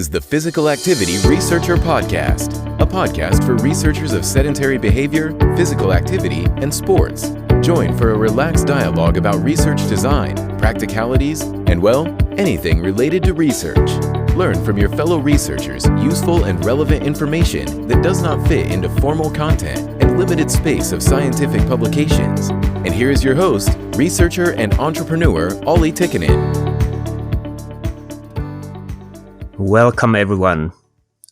Is the Physical Activity Researcher Podcast, a podcast for researchers of sedentary behavior, physical activity, and sports. Join for a relaxed dialogue about research design, practicalities, and, well, anything related to research. Learn from your fellow researchers useful and relevant information that does not fit into formal content and limited space of scientific publications. And here is your host, researcher and entrepreneur, Olli Tikkanen. Welcome everyone.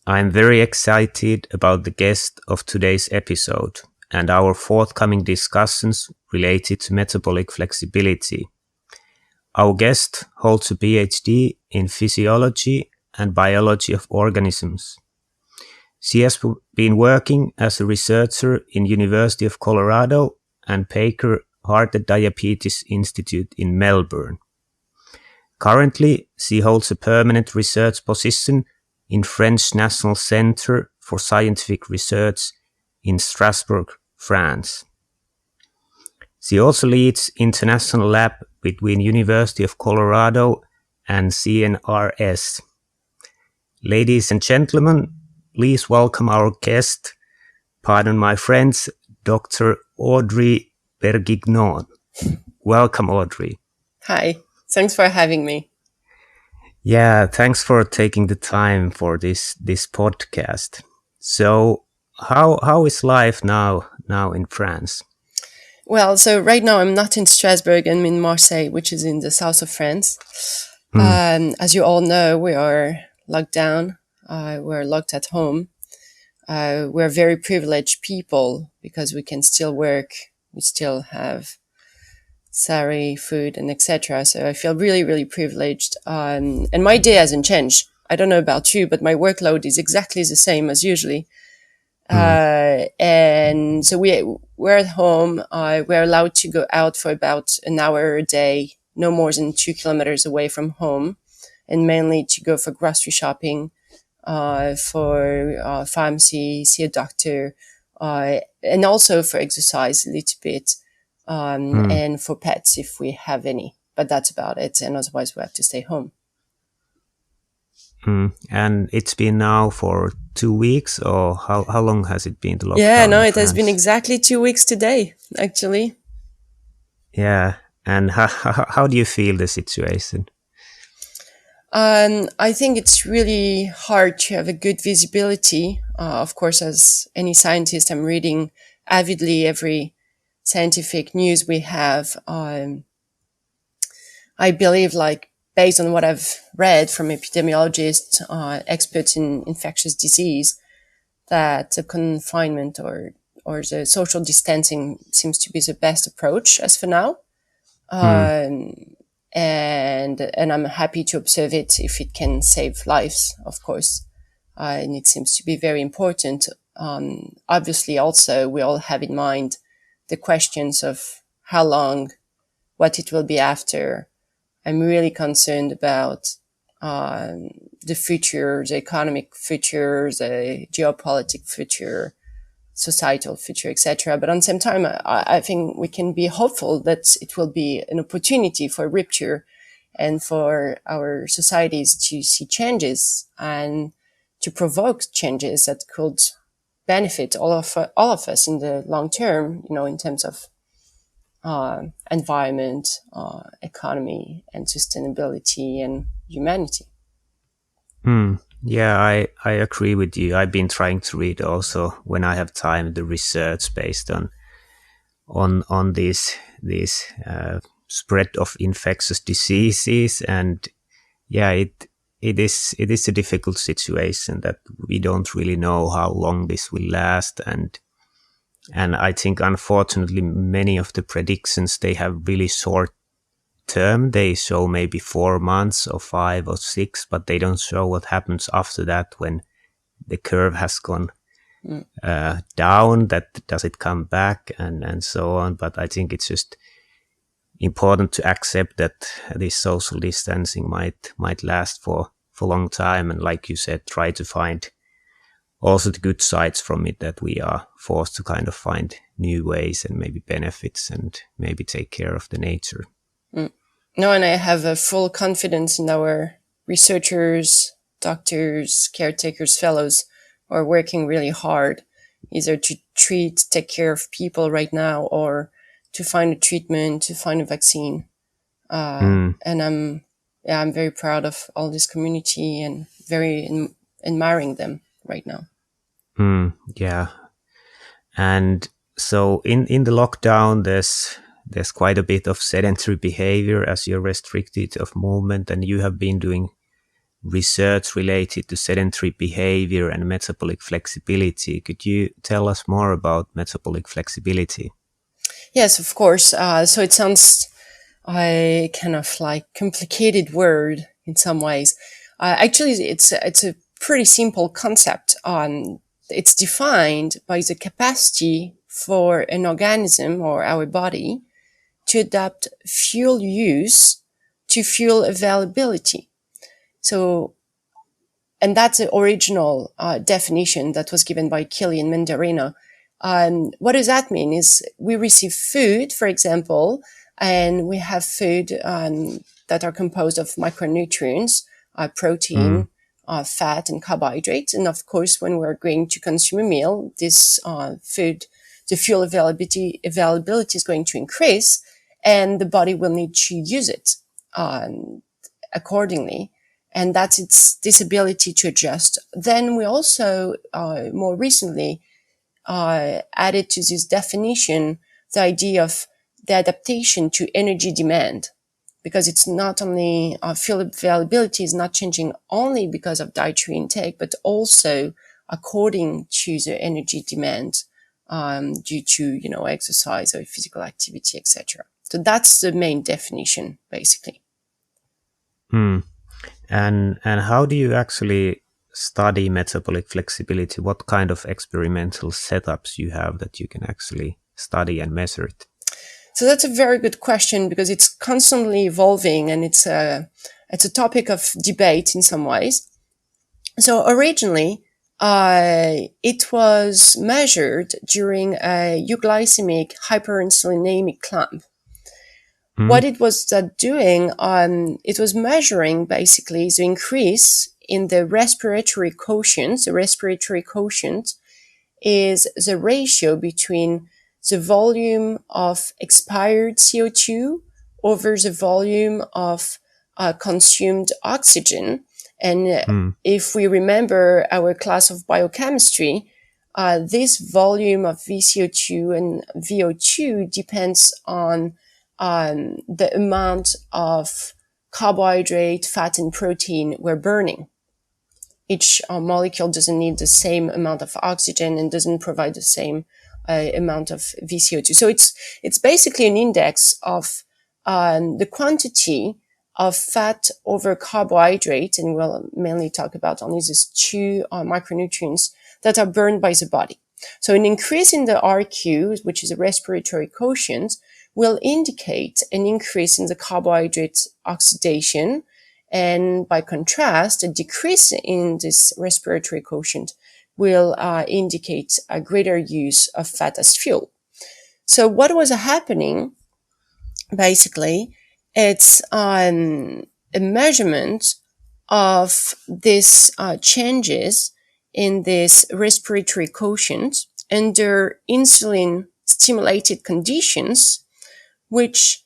I'm very excited about the guest of today's episode and our forthcoming discussions related to metabolic flexibility. Our guest holds a PhD in physiology and biology of organisms. She has been working as a researcher in University of Colorado and Baker Heart and Diabetes Institute in Melbourne. Currently, she holds a permanent research position in French National Centre for Scientific Research in Strasbourg, France. She also leads international lab between University of Colorado and CNRS. Ladies and gentlemen, please welcome our guest, pardon my French, Dr. Audrey Berguignan. Welcome, Audrey. Hi. Thanks for having me. Yeah, thanks for taking the time for this podcast. So, how is life now in France? Well, so right now I'm not in Strasbourg, I'm in Marseille, which is in the south of France. As you all know, we are locked down. We're locked at home. We're very privileged people because we can still work. We still have salary, food, and etc. So I feel really, really privileged. And my day hasn't changed. I don't know about you, but my workload is exactly the same as usually. And so we're at home. We're allowed to go out for about an hour a day, no more than 2 kilometers away from home, and mainly to go for grocery shopping, for pharmacy, see a doctor, and also for exercise a little bit. And for pets if we have any, but that's about it. And otherwise we have to stay home. And it's been now for 2 weeks, or how long has it been? The lockdown? Yeah, no, it has been exactly 2 weeks today, actually. Yeah. And how do you feel the situation? I think it's really hard to have a good visibility. Of course, as any scientist, I'm reading avidly every scientific news we have. I believe, like, based on what I've read from epidemiologists, experts in infectious disease, that the confinement or the social distancing seems to be the best approach as for now. And I'm happy to observe it if it can save lives, of course. And it seems to be very important. Obviously, also, we all have in mind the questions of how long, what it will be after. I'm really concerned about the future, the economic future, the geopolitical future, societal future, etc. But at the same time, I think we can be hopeful that it will be an opportunity for rupture and for our societies to see changes and to provoke changes that could benefit all of us in the long term, in terms of environment, economy, and sustainability and humanity. Yeah, I agree with you. I've been trying to read also, when I have time, the research based on this spread of infectious diseases, and yeah, it is a difficult situation that we don't really know how long this will last, and I think unfortunately many of the predictions, they have really short term. They show maybe 4 months or 5 or 6, but they don't show what happens after that when the curve has gone down. That does it come back and so on. But I think it's just important to accept that this social distancing might last for a long time, and like you said, try to find also the good sides from it, that we are forced to kind of find new ways and maybe benefits and maybe take care of the nature. No, and I have a full confidence in our researchers, doctors, caretakers, fellows are working really hard, either to take care of people right now, or to find a treatment, to find a vaccine. And I'm very proud of all this community and very admiring them right now. Yeah. And so in the lockdown, there's quite a bit of sedentary behavior as you're restricted of movement, and you have been doing research related to sedentary behavior and metabolic flexibility. Could you tell us more about metabolic flexibility? Yes, of course. So it sounds kind of like complicated word in some ways. Actually, it's a pretty simple concept. It's defined by the capacity for an organism or our body to adapt fuel use to fuel availability. So, and that's the original definition that was given by Kelly and Mandarino. What does that mean? Is we receive food, for example, and we have food that are composed of micronutrients, protein, fat, and carbohydrates. And of course, when we're going to consume a meal, this food, the fuel availability is going to increase, and the body will need to use it accordingly. And that's this ability to adjust. Then we also, more recently, added to this definition the idea of the adaptation to energy demand, because it's not only fuel availability is not changing only because of dietary intake, but also according to the energy demand due to exercise or physical activity, etc. So that's the main definition, basically. And how do you actually study metabolic flexibility? What kind of experimental setups you have that you can actually study and measure it? So that's a very good question, because it's constantly evolving, and it's a topic of debate in some ways. So originally, it was measured during a euglycemic hyperinsulinemic clamp. What it was doing, it was measuring basically the increase in the respiratory quotient. The respiratory quotient is the ratio between the volume of expired CO2 over the volume of consumed oxygen. And if we remember our class of biochemistry, this volume of VCO2 and VO2 depends on the amount of carbohydrate, fat, and protein we're burning. Each molecule doesn't need the same amount of oxygen and doesn't provide the same amount of VCO2. So it's basically an index of the quantity of fat over carbohydrate, and we'll mainly talk about only these two micronutrients that are burned by the body. So an increase in the RQ, which is a respiratory quotient, will indicate an increase in the carbohydrate oxidation, and by contrast, a decrease in this respiratory quotient will indicate a greater use of fat as fuel. So what was happening, basically, it's a measurement of these changes in this respiratory quotient under insulin-stimulated conditions, which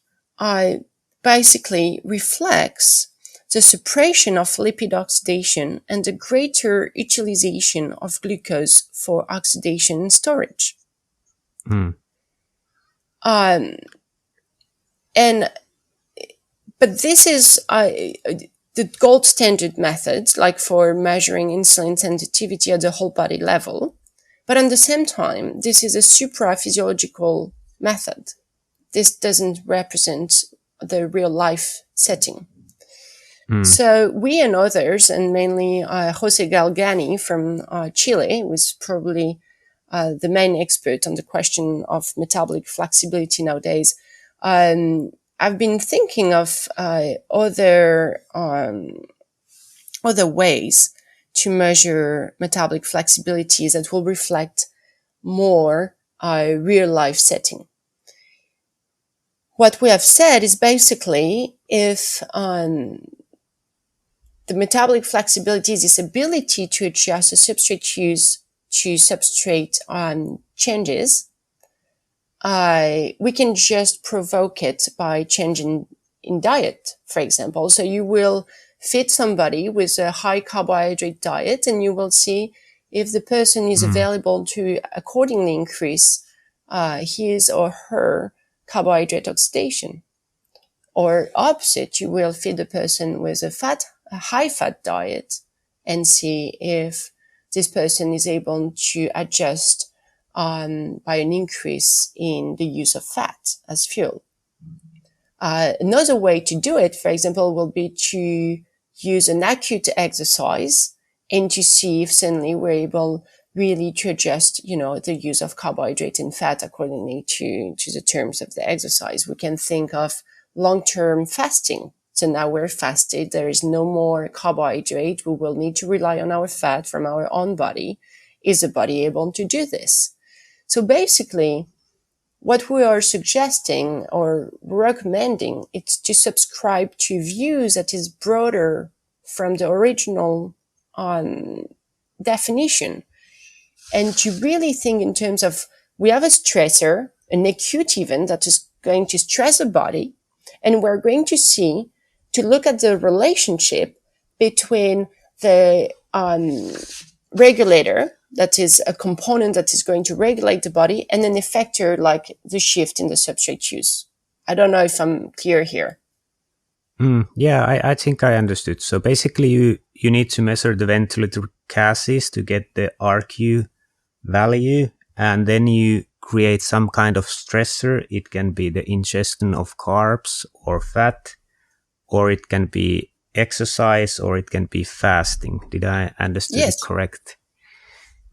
basically reflects the suppression of lipid oxidation and the greater utilization of glucose for oxidation and storage. But this is the gold standard methods, like for measuring insulin sensitivity at the whole body level. But at the same time, this is a supra-physiological method. This doesn't represent the real life setting. So we and others, and mainly Jose Galgani from Chile, who is probably the main expert on the question of metabolic flexibility nowadays, I've been thinking of other ways to measure metabolic flexibility that will reflect more real life setting. What we have said is basically if the the metabolic flexibility is this ability to adjust the substrate use to substrate changes. We can just provoke it by changing in diet, for example. So you will feed somebody with a high carbohydrate diet, and you will see if the person is available to accordingly increase his or her carbohydrate oxidation. Or opposite, you will feed the person with a high fat diet and see if this person is able to adjust by an increase in the use of fat as fuel. Another way to do it, for example, will be to use an acute exercise and to see if suddenly we're able really to adjust, the use of carbohydrate and fat accordingly to the terms of the exercise. We can think of long-term fasting. So now we're fasted. There is no more carbohydrate. We will need to rely on our fat from our own body. Is the body able to do this? So basically, what we are suggesting or recommending is to subscribe to views that is broader from the original definition, and to really think in terms of, we have a stressor, an acute event that is going to stress the body, and we're going to look at the relationship between the regulator, that is a component that is going to regulate the body, and an effector like the shift in the substrate use. I don't know if I'm clear here. Yeah, I think I understood. So basically you need to measure the ventilator gases to get the RQ value, and then you create some kind of stressor. It can be the ingestion of carbs or fat, or it can be exercise, or it can be fasting. Did I understand it correct?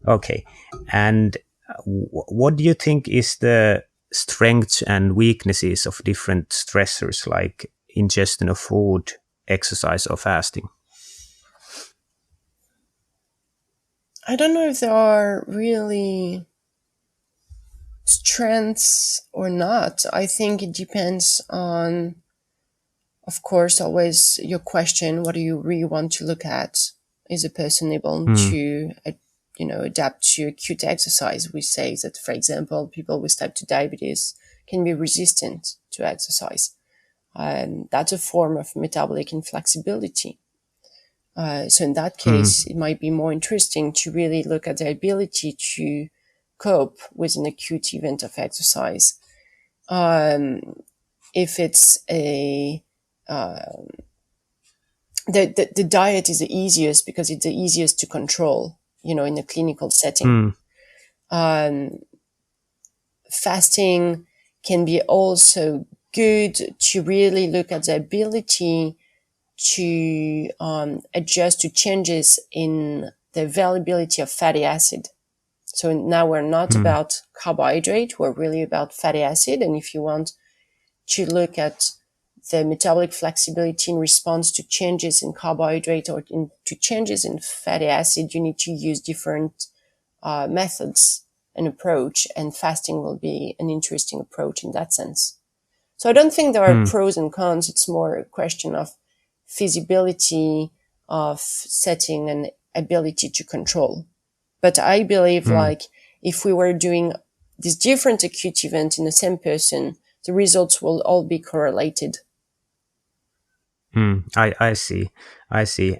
Okay. And what do you think is the strengths and weaknesses of different stressors, like ingestion of food, exercise, or fasting? I don't know if there are really strengths or not. I think it depends on, of course, always your question, what do you really want to look at? Is a person able to adapt to acute exercise? We say that, for example, people with type 2 diabetes can be resistant to exercise. That's a form of metabolic inflexibility. So in that case, it might be more interesting to really look at the ability to cope with an acute event of exercise. If it's the diet is the easiest because it's the easiest to control, in a clinical setting. Fasting can be also good to really look at the ability to adjust to changes in the availability of fatty acid. So now we're not about carbohydrate, we're really about fatty acid. And if you want to look at the metabolic flexibility in response to changes in carbohydrate or to changes in fatty acid, you need to use different methods and approach, and fasting will be an interesting approach in that sense. So I don't think there are pros and cons. It's more a question of feasibility of setting and ability to control. But I believe like if we were doing this different acute event in the same person, the results will all be correlated. I see.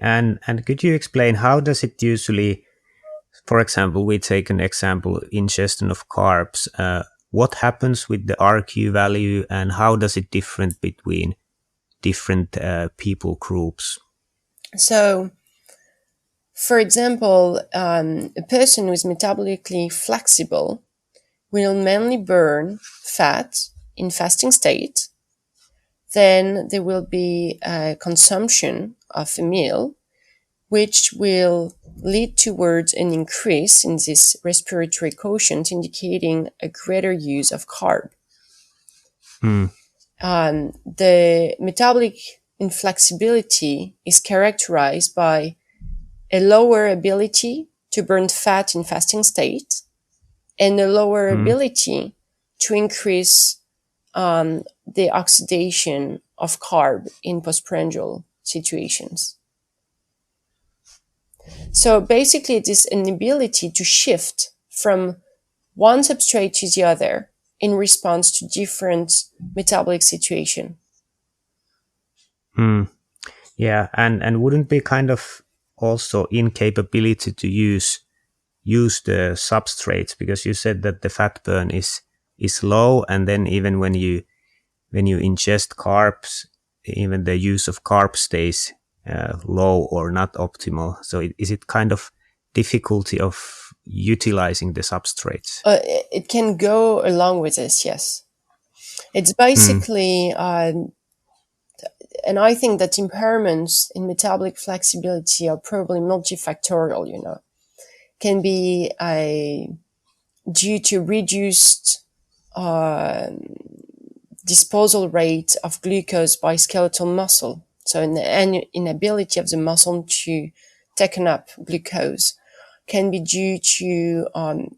And could you explain, how does it usually, for example, we take an example, ingestion of carbs, what happens with the RQ value, and how does it differ between different people groups? So, for example, a person who is metabolically flexible will mainly burn fat in fasting state. Then there will be a consumption of a meal, which will lead towards an increase in this respiratory quotient, indicating a greater use of carb. The metabolic inflexibility is characterized by a lower ability to burn fat in fasting state and a lower ability to increase the oxidation of carb in postprandial situations. So basically, it is an ability to shift from one substrate to the other in response to different metabolic situation. Yeah, and wouldn't be kind of also incapability to use the substrates, because you said that the fat burn is low, and then even when you ingest carbs, even the use of carbs stays low or not optimal. So is it kind of difficulty of utilizing the substrates? It can go along with this, yes. It's basically, and I think that impairments in metabolic flexibility are probably multifactorial, can be due to reduced disposal rate of glucose by skeletal muscle. So an inability of the muscle to take up glucose can be due to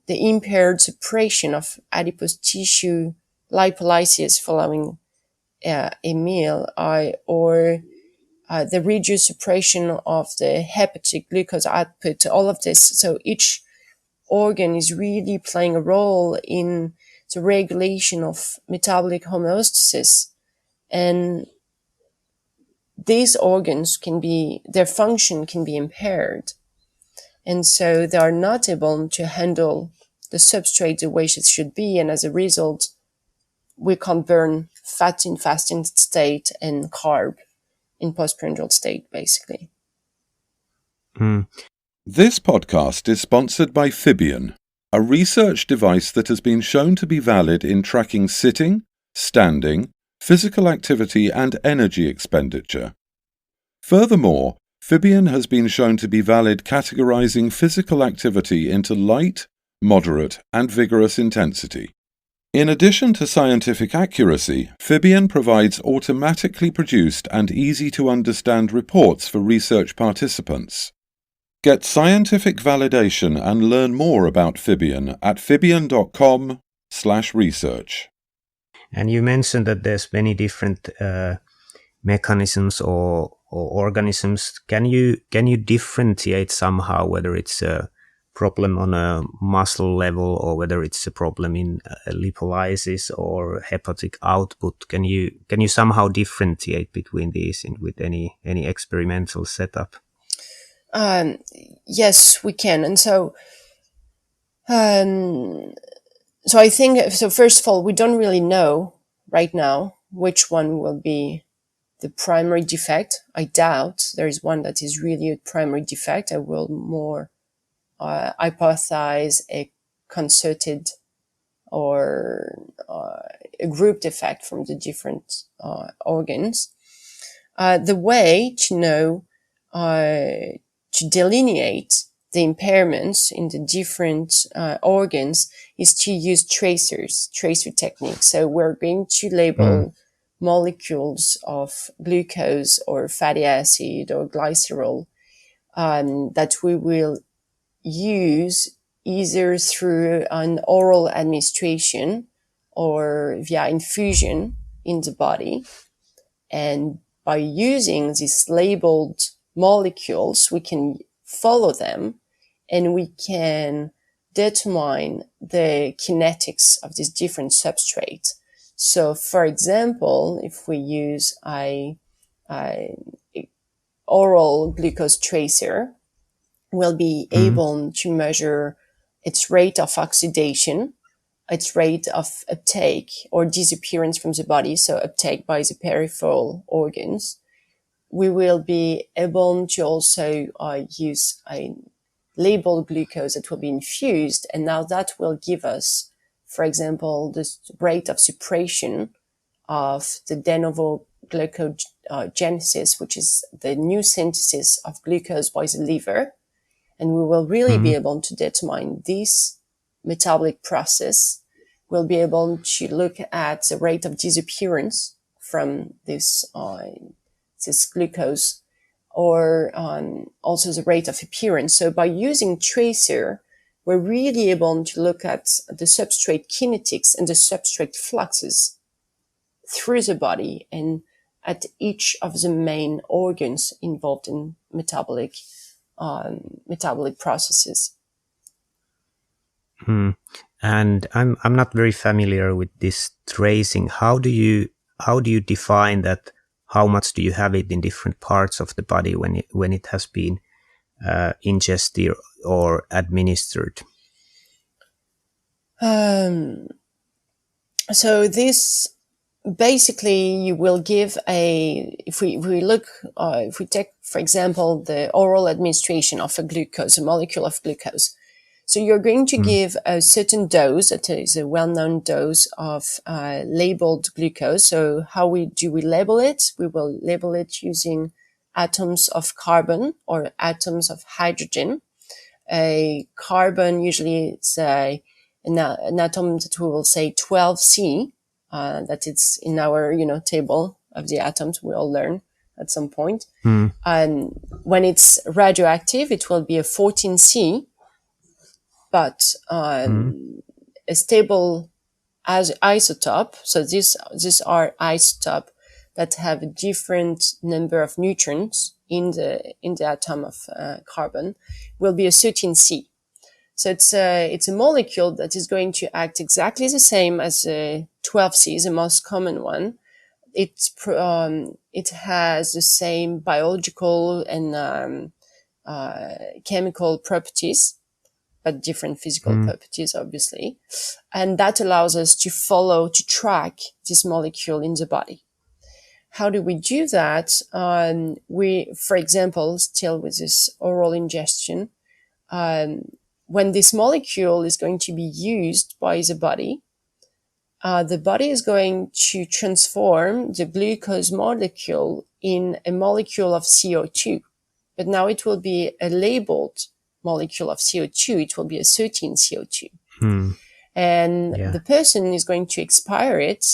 the impaired suppression of adipose tissue lipolysis following a meal, or the reduced suppression of the hepatic glucose output, all of this. So each organ is really playing a role in the regulation of metabolic homeostasis. And these organs their function can be impaired. And so they are not able to handle the substrate the way it should be. And as a result, we can't burn fat in fasting state and carb in postprandial state, basically. This podcast is sponsored by Fibion, a research device that has been shown to be valid in tracking sitting, standing, physical activity and energy expenditure. Furthermore, Fibion has been shown to be valid categorizing physical activity into light, moderate and vigorous intensity. In addition to scientific accuracy, Fibion provides automatically produced and easy-to-understand reports for research participants. Get scientific validation and learn more about Fibion at fibion.com/research. And you mentioned that there's many different mechanisms or organisms. Can you differentiate somehow whether it's a problem on a muscle level or whether it's a problem in lipolysis or hepatic output? Can you somehow differentiate between these with any experimental setup? Yes, we can. And so I think, so first of all, we don't really know right now which one will be the primary defect. I doubt there is one that is really a primary defect. I will more hypothesize a concerted or a grouped effect from the different organs. The way to know, to delineate the impairments in the different organs is to use tracer technique. So we're going to label molecules of glucose or fatty acid or glycerol that we will use either through an oral administration or via infusion in the body. And by using these labeled molecules, we can follow them and we can determine the kinetics of these different substrates. So, for example, if we use a oral glucose tracer, we'll be able to measure its rate of oxidation, its rate of uptake or disappearance from the body, so uptake by the peripheral organs. We will be able to also use a labeled glucose that will be infused, and now that will give us, for example, the rate of suppression of the de novo glucogenesis, which is the new synthesis of glucose by the liver. And we will really be able to determine this metabolic process. We'll be able to look at the rate of disappearance from this glucose, or also the rate of appearance. So by using tracer, we're really able to look at the substrate kinetics and the substrate fluxes through the body and at each of the main organs involved in metabolic metabolic processes. And I'm not very familiar with this tracing. How do you define that? How much do you have it in different parts of the body when it has been ingested or administered? So this basically, you will give if we take, for example, the oral administration of a glucose, a molecule of glucose. So you're going to give a certain dose, that is a well-known dose of labeled glucose. So how do we label it? We will label it using atoms of carbon or atoms of hydrogen. A carbon, usually it's an atom that we will say 12C, that it's in our, table of the atoms we all learn at some point. And when it's radioactive, it will be a 14C. But a stable isotope, so these are isotopes that have a different number of neutrons in the atom of carbon, will be a 13C. So it's a molecule that is going to act exactly the same as 12C, the most common one. It has the same biological and chemical properties, but different physical properties, obviously. And that allows us to track this molecule in the body. How do we do that? For example, still with this oral ingestion, when this molecule is going to be used by the body is going to transform the glucose molecule in a molecule of CO2. But now it will be a labeled molecule of CO2. It will be a 13 CO2. And the person is going to expire it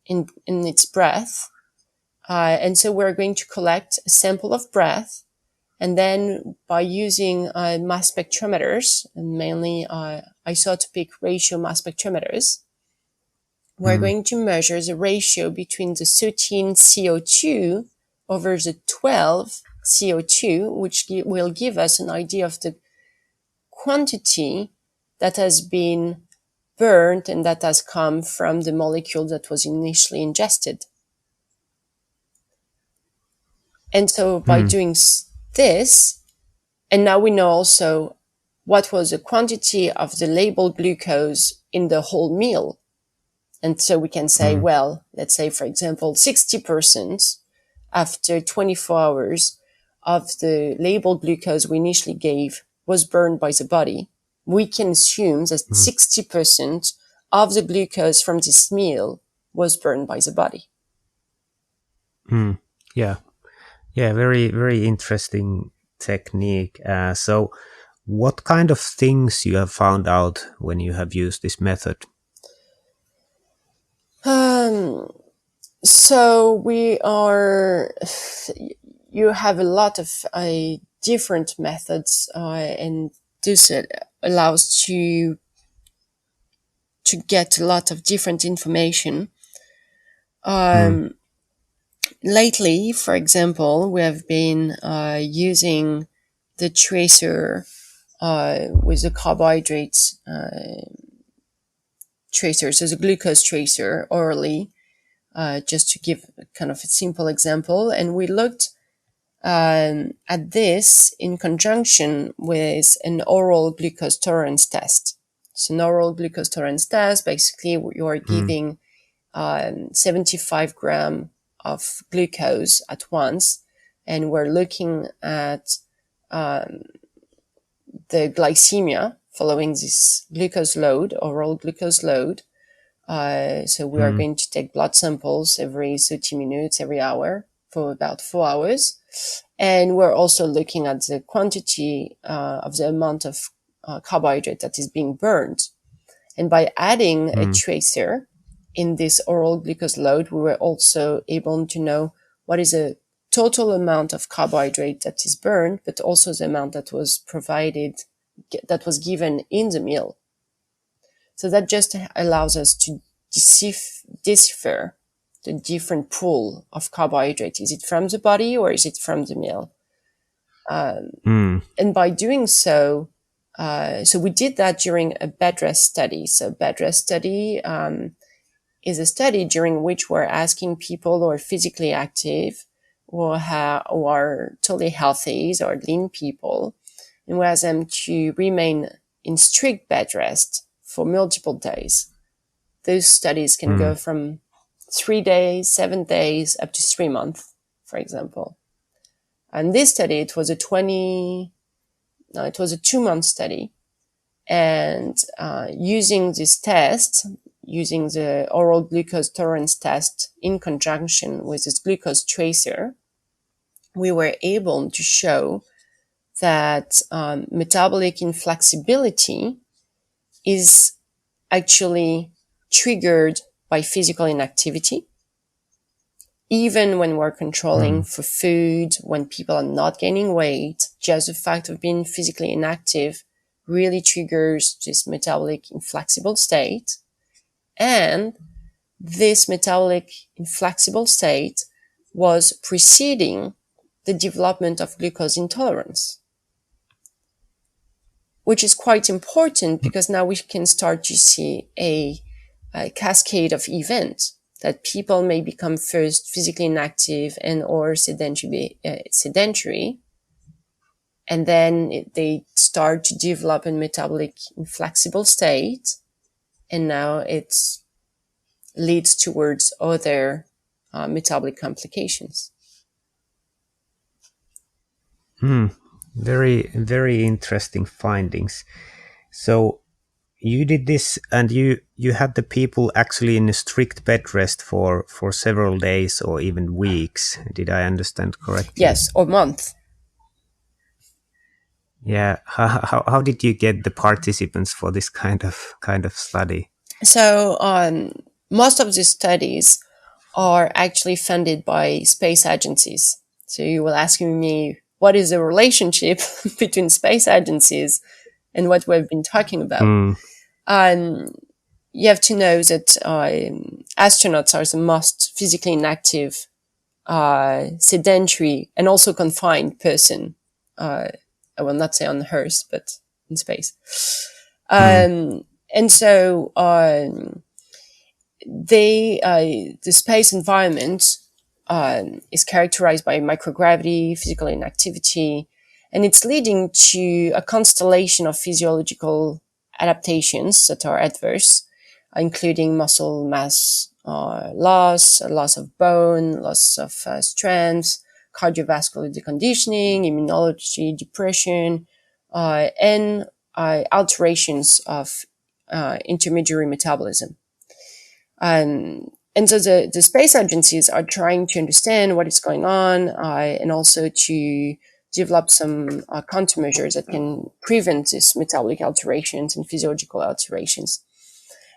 in its breath. And so we're going to collect a sample of breath. And then by using mass spectrometers, and mainly isotopic ratio mass spectrometers, we're going to measure the ratio between the 13 CO2 over the 12 CO2, which will give us an idea of the quantity that has been burned and that has come from the molecule that was initially ingested. And so by doing this, and now we know also what was the quantity of the labeled glucose in the whole meal. And so we can say, well, let's say, for example, 60% after 24 hours of the labeled glucose we initially gave was burned by the body. We can assume that 60% of the glucose from this meal was burned by the body. Yeah, very, very interesting technique. So what kind of things you have found out when you have used this method? So you have a lot of different methods, and this allows to get a lot of different information. Lately, for example, we have been using the tracer with the carbohydrates tracer, so the glucose tracer orally, just to give kind of a simple example. And we looked at this in conjunction with an oral glucose tolerance test. So an oral glucose tolerance test, basically you are giving 75 grams of glucose at once, and we're looking at the glycemia following this glucose load, oral glucose load. So we are going to take blood samples every 30 minutes, every hour for about 4 hours. And we're also looking at the quantity of the amount of carbohydrate that is being burned. And by adding a tracer in this oral glucose load, we were also able to know what is the total amount of carbohydrate that is burned, but also the amount that was provided, that was given in the meal. So that just allows us to decipher the different pool of carbohydrate. Is it from the body or is it from the meal? And by doing so, so we did that during a Bedrest study. So Bedrest study is a study during which we're asking people who are physically active or who are totally healthy or lean people, and we ask them to remain in strict bed rest for multiple days. Those studies can go from 3 days, 7 days, up to 3 months, for example. And this study, it was a 2-month study. And using this test, using the oral glucose tolerance test in conjunction with this glucose tracer, we were able to show that metabolic inflexibility is actually triggered by physical inactivity. Even when we're controlling for food, when people are not gaining weight, just the fact of being physically inactive really triggers this metabolic inflexible state. And this metabolic inflexible state was preceding the development of glucose intolerance, which is quite important because now we can start to see a cascade of events that people may become first physically inactive and or sedentary, and then they start to develop a metabolic inflexible state, and now it leads towards other metabolic complications. Very, very interesting findings. So you did this, and you had the people actually in a strict bed rest for several days or even weeks. Did I understand correctly? Yes, or months. Yeah. How did you get the participants for this kind of study? So most of the studies are actually funded by space agencies. So you will ask me, what is the relationship between space agencies and what we've been talking about? You have to know that astronauts are the most physically inactive, sedentary, and also confined person. I will not say on Earth, but in space. And so the space environment is characterized by microgravity, physical inactivity, and it's leading to a constellation of physiological adaptations that are adverse, including muscle mass loss of bone, loss of strength, cardiovascular deconditioning, immunology, depression, and alterations of intermediary metabolism. And so the space agencies are trying to understand what is going on and also to develop some countermeasures that can prevent these metabolic alterations and physiological alterations.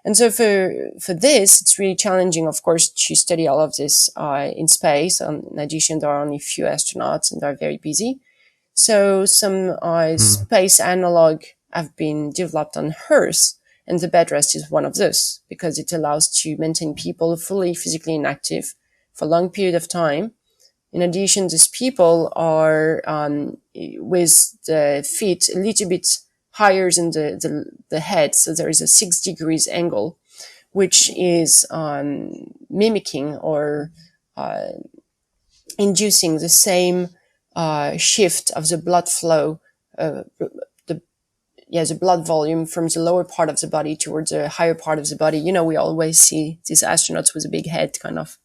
And so for this, it's really challenging, of course, to study all of this in space. In addition, there are only few astronauts and they're very busy. So some space analog have been developed on Earth, and the bed rest is one of those because it allows to maintain people fully physically inactive for a long period of time. In addition, these people are with the feet a little bit higher than the head. So there is a 6 degrees angle, which is mimicking or inducing the same shift of the blood flow, the blood volume from the lower part of the body towards the higher part of the body. You know, we always see these astronauts with a big head, kind of.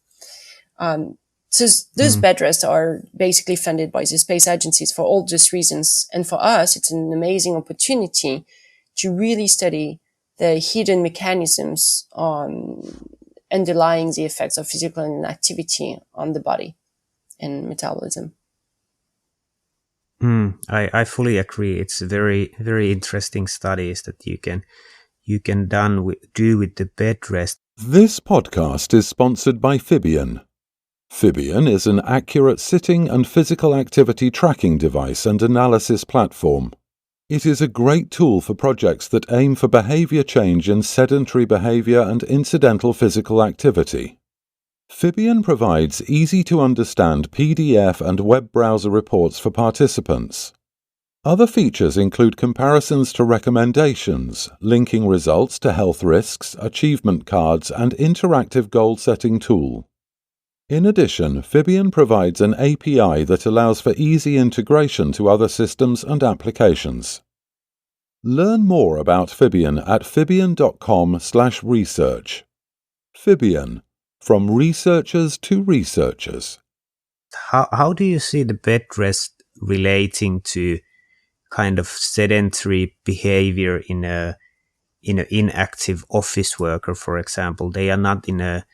So those bed rests are basically funded by the space agencies for all these reasons. And for us, it's an amazing opportunity to really study the hidden mechanisms underlying the effects of physical inactivity on the body and metabolism. I fully agree. It's very, very interesting studies that you can do with the bed rest. This podcast is sponsored by Fibion. Fibion is an accurate sitting and physical activity tracking device and analysis platform. It is a great tool for projects that aim for behavior change in sedentary behavior and incidental physical activity. Fibion provides easy-to-understand PDF and web browser reports for participants. Other features include comparisons to recommendations, linking results to health risks, achievement cards, and interactive goal-setting tool. In addition, Fibion provides an API that allows for easy integration to other systems and applications. Learn more about Fibion at fibion.com/research. Fibion, from researchers to researchers. How do you see the bed rest relating to kind of sedentary behavior in a inactive office worker, for example? They are not in a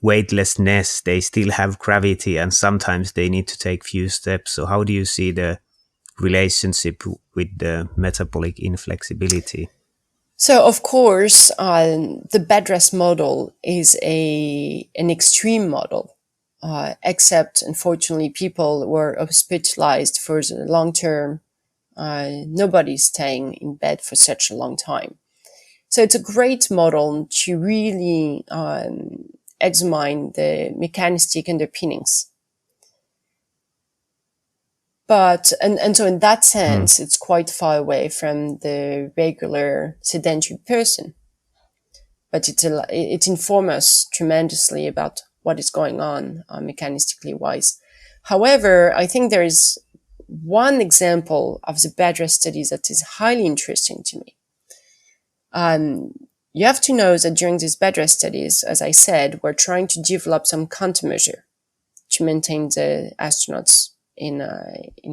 weightlessness. They still have gravity, and sometimes they need to take few steps. So how do you see the relationship with the metabolic inflexibility? So, of course, the Bedrest model is an extreme model, except, unfortunately, people were hospitalized for the long term. Nobody's staying in bed for such a long time. So it's a great model to really examine the mechanistic underpinnings. But, and so in that sense, it's quite far away from the regular sedentary person. But it informs us tremendously about what is going on mechanistically wise. However, I think there is one example of the Bedrest studies that is highly interesting to me. You have to know that during these Bedrest studies, as I said, we're trying to develop some countermeasure to maintain the astronauts in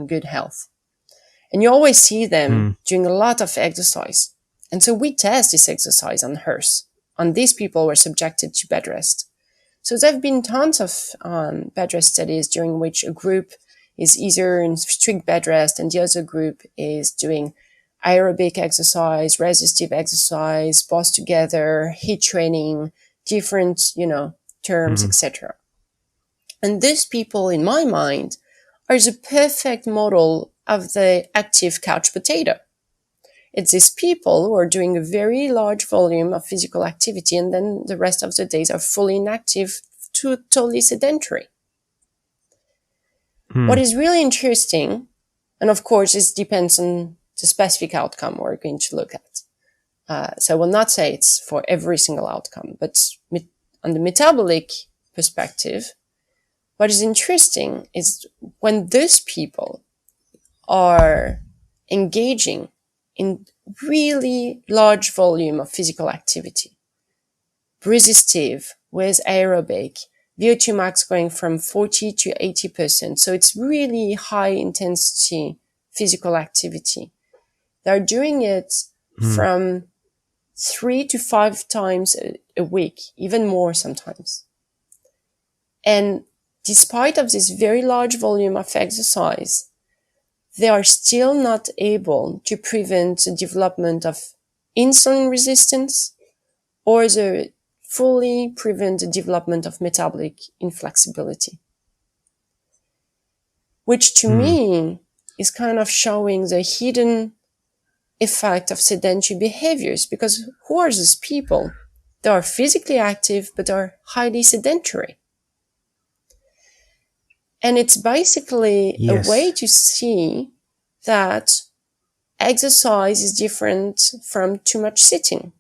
good health. And you always see them doing a lot of exercise. And so we test this exercise on HERS, on these people who were subjected to bed rest. So there have been tons of bed rest studies during which a group is either in strict bed rest and the other group is doing aerobic exercise, resistive exercise, both together, HIIT training, different, terms, etc. And these people, in my mind, are the perfect model of the active couch potato. It's these people who are doing a very large volume of physical activity and then the rest of the days are fully inactive, totally sedentary. What is really interesting, and of course this depends on the specific outcome we're going to look at. So I will not say it's for every single outcome, but on the metabolic perspective, what is interesting is when those people are engaging in really large volume of physical activity, resistive with aerobic, VO2 max going from 40 to 80%. So it's really high intensity physical activity. They're doing it from 3 to 5 times a week, even more sometimes. And despite of this very large volume of exercise, they are still not able to prevent the development of insulin resistance or fully prevent the development of metabolic inflexibility. Which to me is kind of showing the hidden effect of sedentary behaviors, because who are these people? They are physically active, but are highly sedentary. And it's basically a way to see that exercise is different from too much sitting,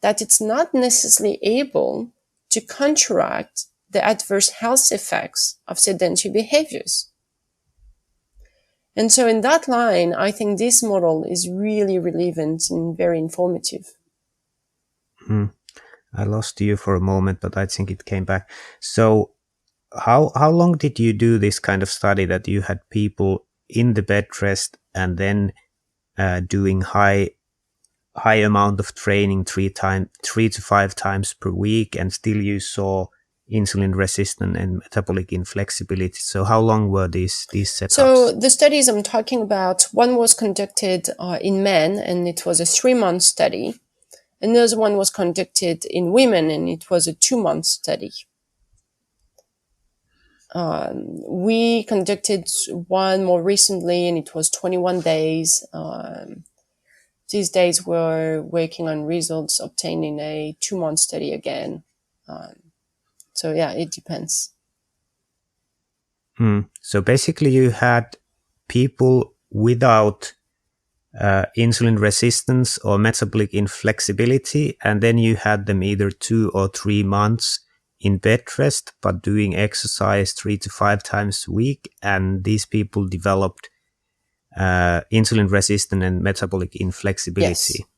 that it's not necessarily able to counteract the adverse health effects of sedentary behaviors. And so in that line, I think this model is really relevant and very informative. I lost you for a moment, but I think it came back. So how long did you do this kind of study that you had people in the bed rest and then doing high amount of training 3 to 5 times per week, and still you saw insulin resistance and metabolic inflexibility? So how long were these setups? So the studies I'm talking about, one was conducted in men, and it was a 3-month study. Another one was conducted in women, and it was a 2-month study. We conducted one more recently, and it was 21 days. These days we're working on results obtained in a 2-month study again. So yeah, it depends. So basically you had people without insulin resistance or metabolic inflexibility, and then you had them either 2 or 3 months in bed rest, but doing exercise 3 to 5 times a week, and these people developed insulin resistance and metabolic inflexibility. Yes.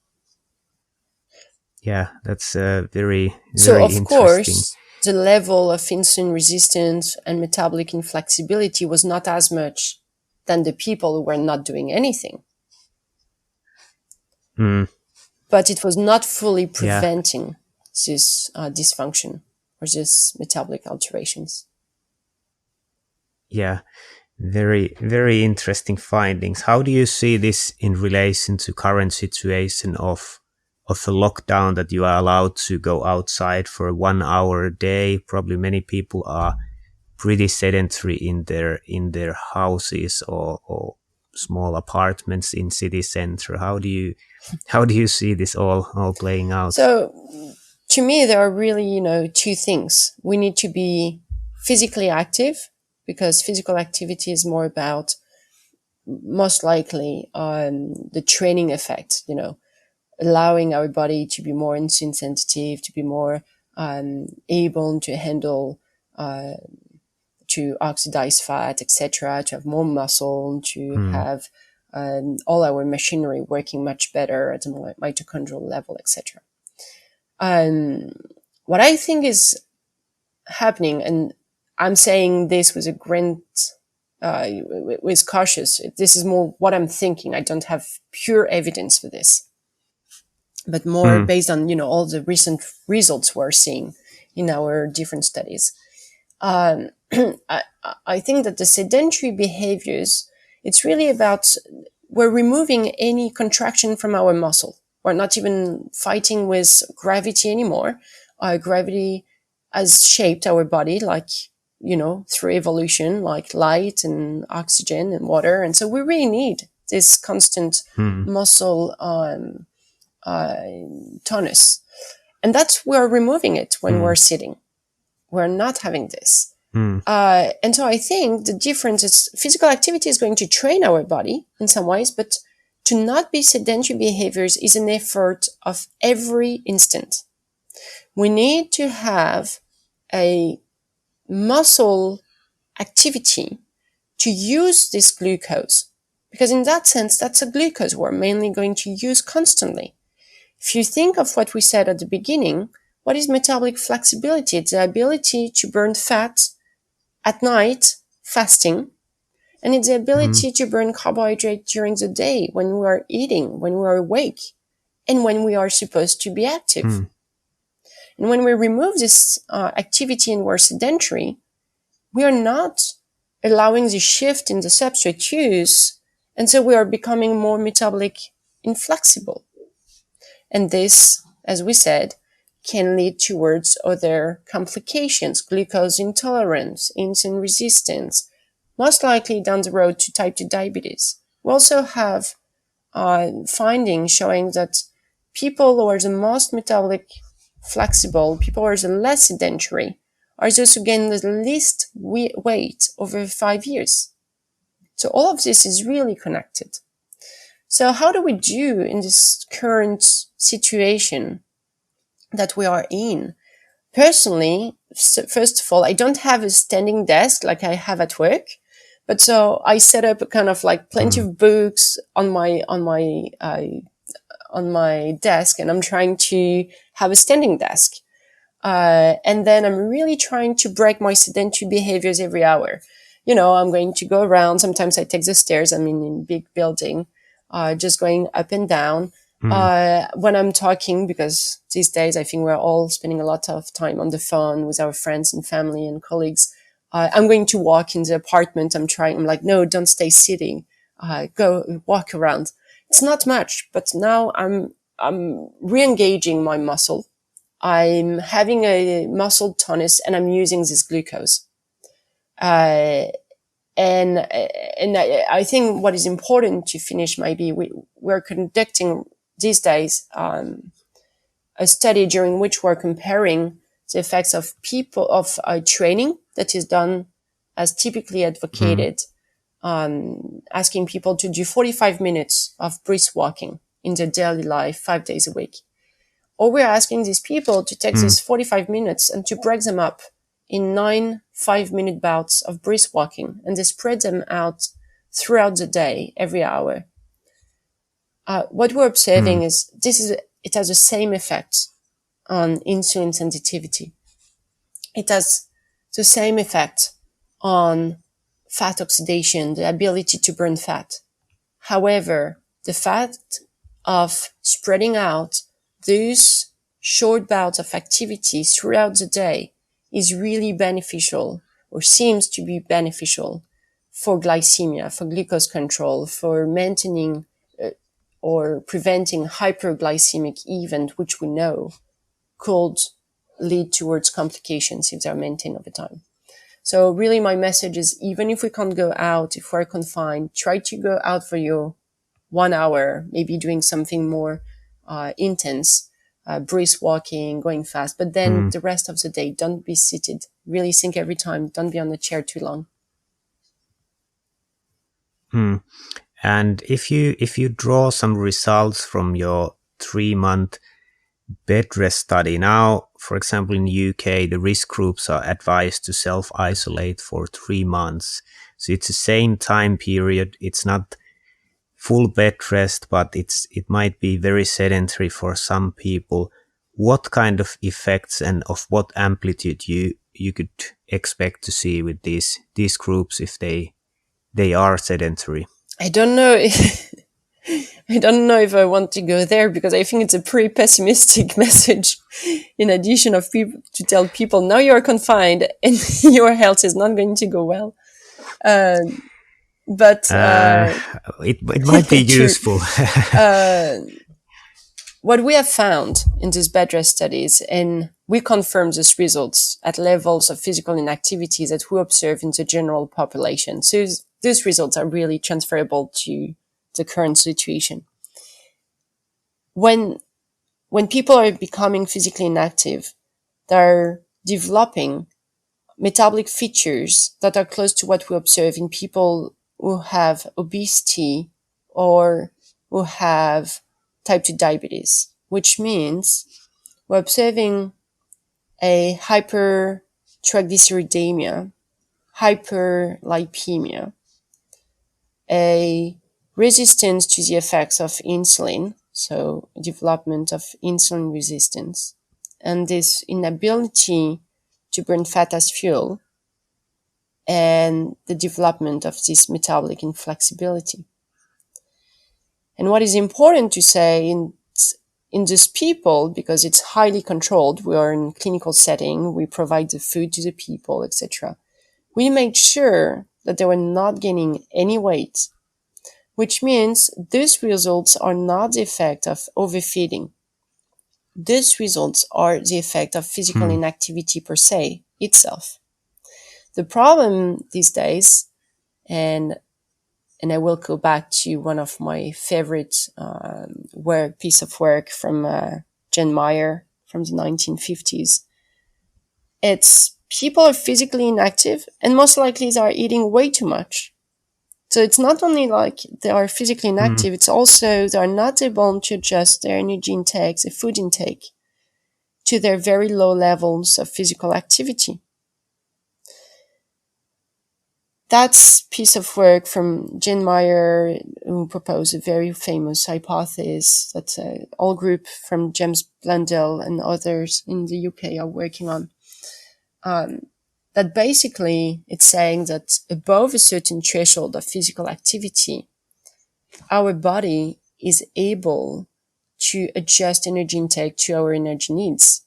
Yeah, that's very So of interesting. course, the level of insulin resistance and metabolic inflexibility was not as much than the people who were not doing anything. But it was not fully preventing this dysfunction or this metabolic alterations. Yeah, very, very interesting findings. How do you see this in relation to current situation of a lockdown, that you are allowed to go outside for 1 hour a day? Probably many people are pretty sedentary in their houses or small apartments in city center. How do you see this all playing out? So to me, there are really, two things. We need to be physically active, because physical activity is more about, most likely, the training effect, allowing our body to be more insulin sensitive, to be more able to handle, to oxidize fat, etc., to have more muscle, to have all our machinery working much better at the mitochondrial level, etc. What I think is happening, and I'm saying this with a grain, with cautious, this is more what I'm thinking. I don't have pure evidence for this, but more based on, all the recent results we're seeing in our different studies. I think that the sedentary behaviors, it's really about, we're removing any contraction from our muscle. We're not even fighting with gravity anymore. Gravity has shaped our body, like, through evolution, like light and oxygen and water. And so we really need this constant muscle tonus. And that's, we're removing it when we're sitting. We're not having this. And so I think the difference is, physical activity is going to train our body in some ways, but to not be sedentary behaviors is an effort of every instant. We need to have a muscle activity to use this glucose, because in that sense, that's a glucose we're mainly going to use constantly. If you think of what we said at the beginning, what is metabolic flexibility? It's the ability to burn fat at night, fasting, and it's the ability to burn carbohydrate during the day when we are eating, when we are awake, and when we are supposed to be active. And when we remove this activity and we're sedentary, we are not allowing the shift in the substrate use, and so we are becoming more metabolic inflexible. And this, as we said, can lead towards other complications, glucose intolerance, insulin resistance, most likely down the road to type 2 diabetes. We also have findings showing that people who are the most metabolic flexible, people who are the less sedentary, are those who gain the least weight over 5 years. So all of this is really connected. So how do we do in this current situation that we are in? Personally, first of all, I don't have a standing desk like I have at work, but so I set up a kind of like plenty of books on my desk, and I'm trying to have a standing desk. And then I'm really trying to break my sedentary behaviors every hour. I'm going to go around. Sometimes I take the stairs. I'm in big building, just going up and down. When I'm talking, because these days I think we're all spending a lot of time on the phone with our friends and family and colleagues. I'm going to walk in the apartment. I'm like, no, don't stay sitting. Go walk around. It's not much, but now I'm re-engaging my muscle. I'm having a muscle tonus, and I'm using this glucose. And I think what is important to finish, maybe we're conducting these days a study during which we're comparing the effects of training that is done as typically advocated, asking people to do 45 minutes of brisk walking in their daily life, 5 days a week. Or we're asking these people to take these 45 minutes and to break them up in 9 5-minute bouts of brisk walking, and they spread them out throughout the day, every hour. What we're observing is it has the same effect on insulin sensitivity. It has the same effect on fat oxidation, the ability to burn fat. However, the fact of spreading out those short bouts of activity throughout the day is really beneficial, or seems to be beneficial, for glycemia, for glucose control, for maintaining or preventing hyperglycemic event, which we know could lead towards complications if they're maintained over time. So really my message is, even if we can't go out, if we're confined, try to go out for your 1 hour, maybe doing something more intense, brisk walking, going fast. But then the rest of the day, don't be seated. Really think every time, don't be on the chair too long. And if you draw some results from your 3-month Bedrest study, now, for example, in the UK, the risk groups are advised to self-isolate for 3 months. So it's the same time period. It's not full bed rest, but it might be very sedentary for some people. What kind of effects and of what amplitude you could expect to see with these groups if they are sedentary? I don't know. I don't know if I want to go there, because I think it's a pretty pessimistic message. In addition of people to tell people, now you're confined and your health is not going to go well. But it might be useful. What we have found in these Bedrest studies, and we confirm these results at levels of physical inactivity that we observe in the general population. So these results are really transferable to the current situation. When people are becoming physically inactive, they're developing metabolic features that are close to what we observe in people who have obesity or who have type 2 diabetes, which means we're observing a hypertriglyceridemia, hyperlipemia, a resistance to the effects of insulin, so development of insulin resistance, and this inability to burn fat as fuel, and the development of this metabolic inflexibility. And what is important to say in these people, because it's highly controlled, we are in clinical setting, we provide the food to the people, etc. We made sure that they were not gaining any weight, which means these results are not the effect of overfeeding. These results are the effect of physical inactivity per se itself. The problem these days, and I will go back to one of my favorite piece of work from Jen Meyer from the 1950s. It's people are physically inactive and most likely they are eating way too much. So it's not only like they are physically inactive, it's also they are not able to adjust their energy intake, their food intake, to their very low levels of physical activity. That's piece of work from Jen Meyer, who proposed a very famous hypothesis that all group from James Blundell and others in the UK are working on. That basically it's saying that above a certain threshold of physical activity, our body is able to adjust energy intake to our energy needs.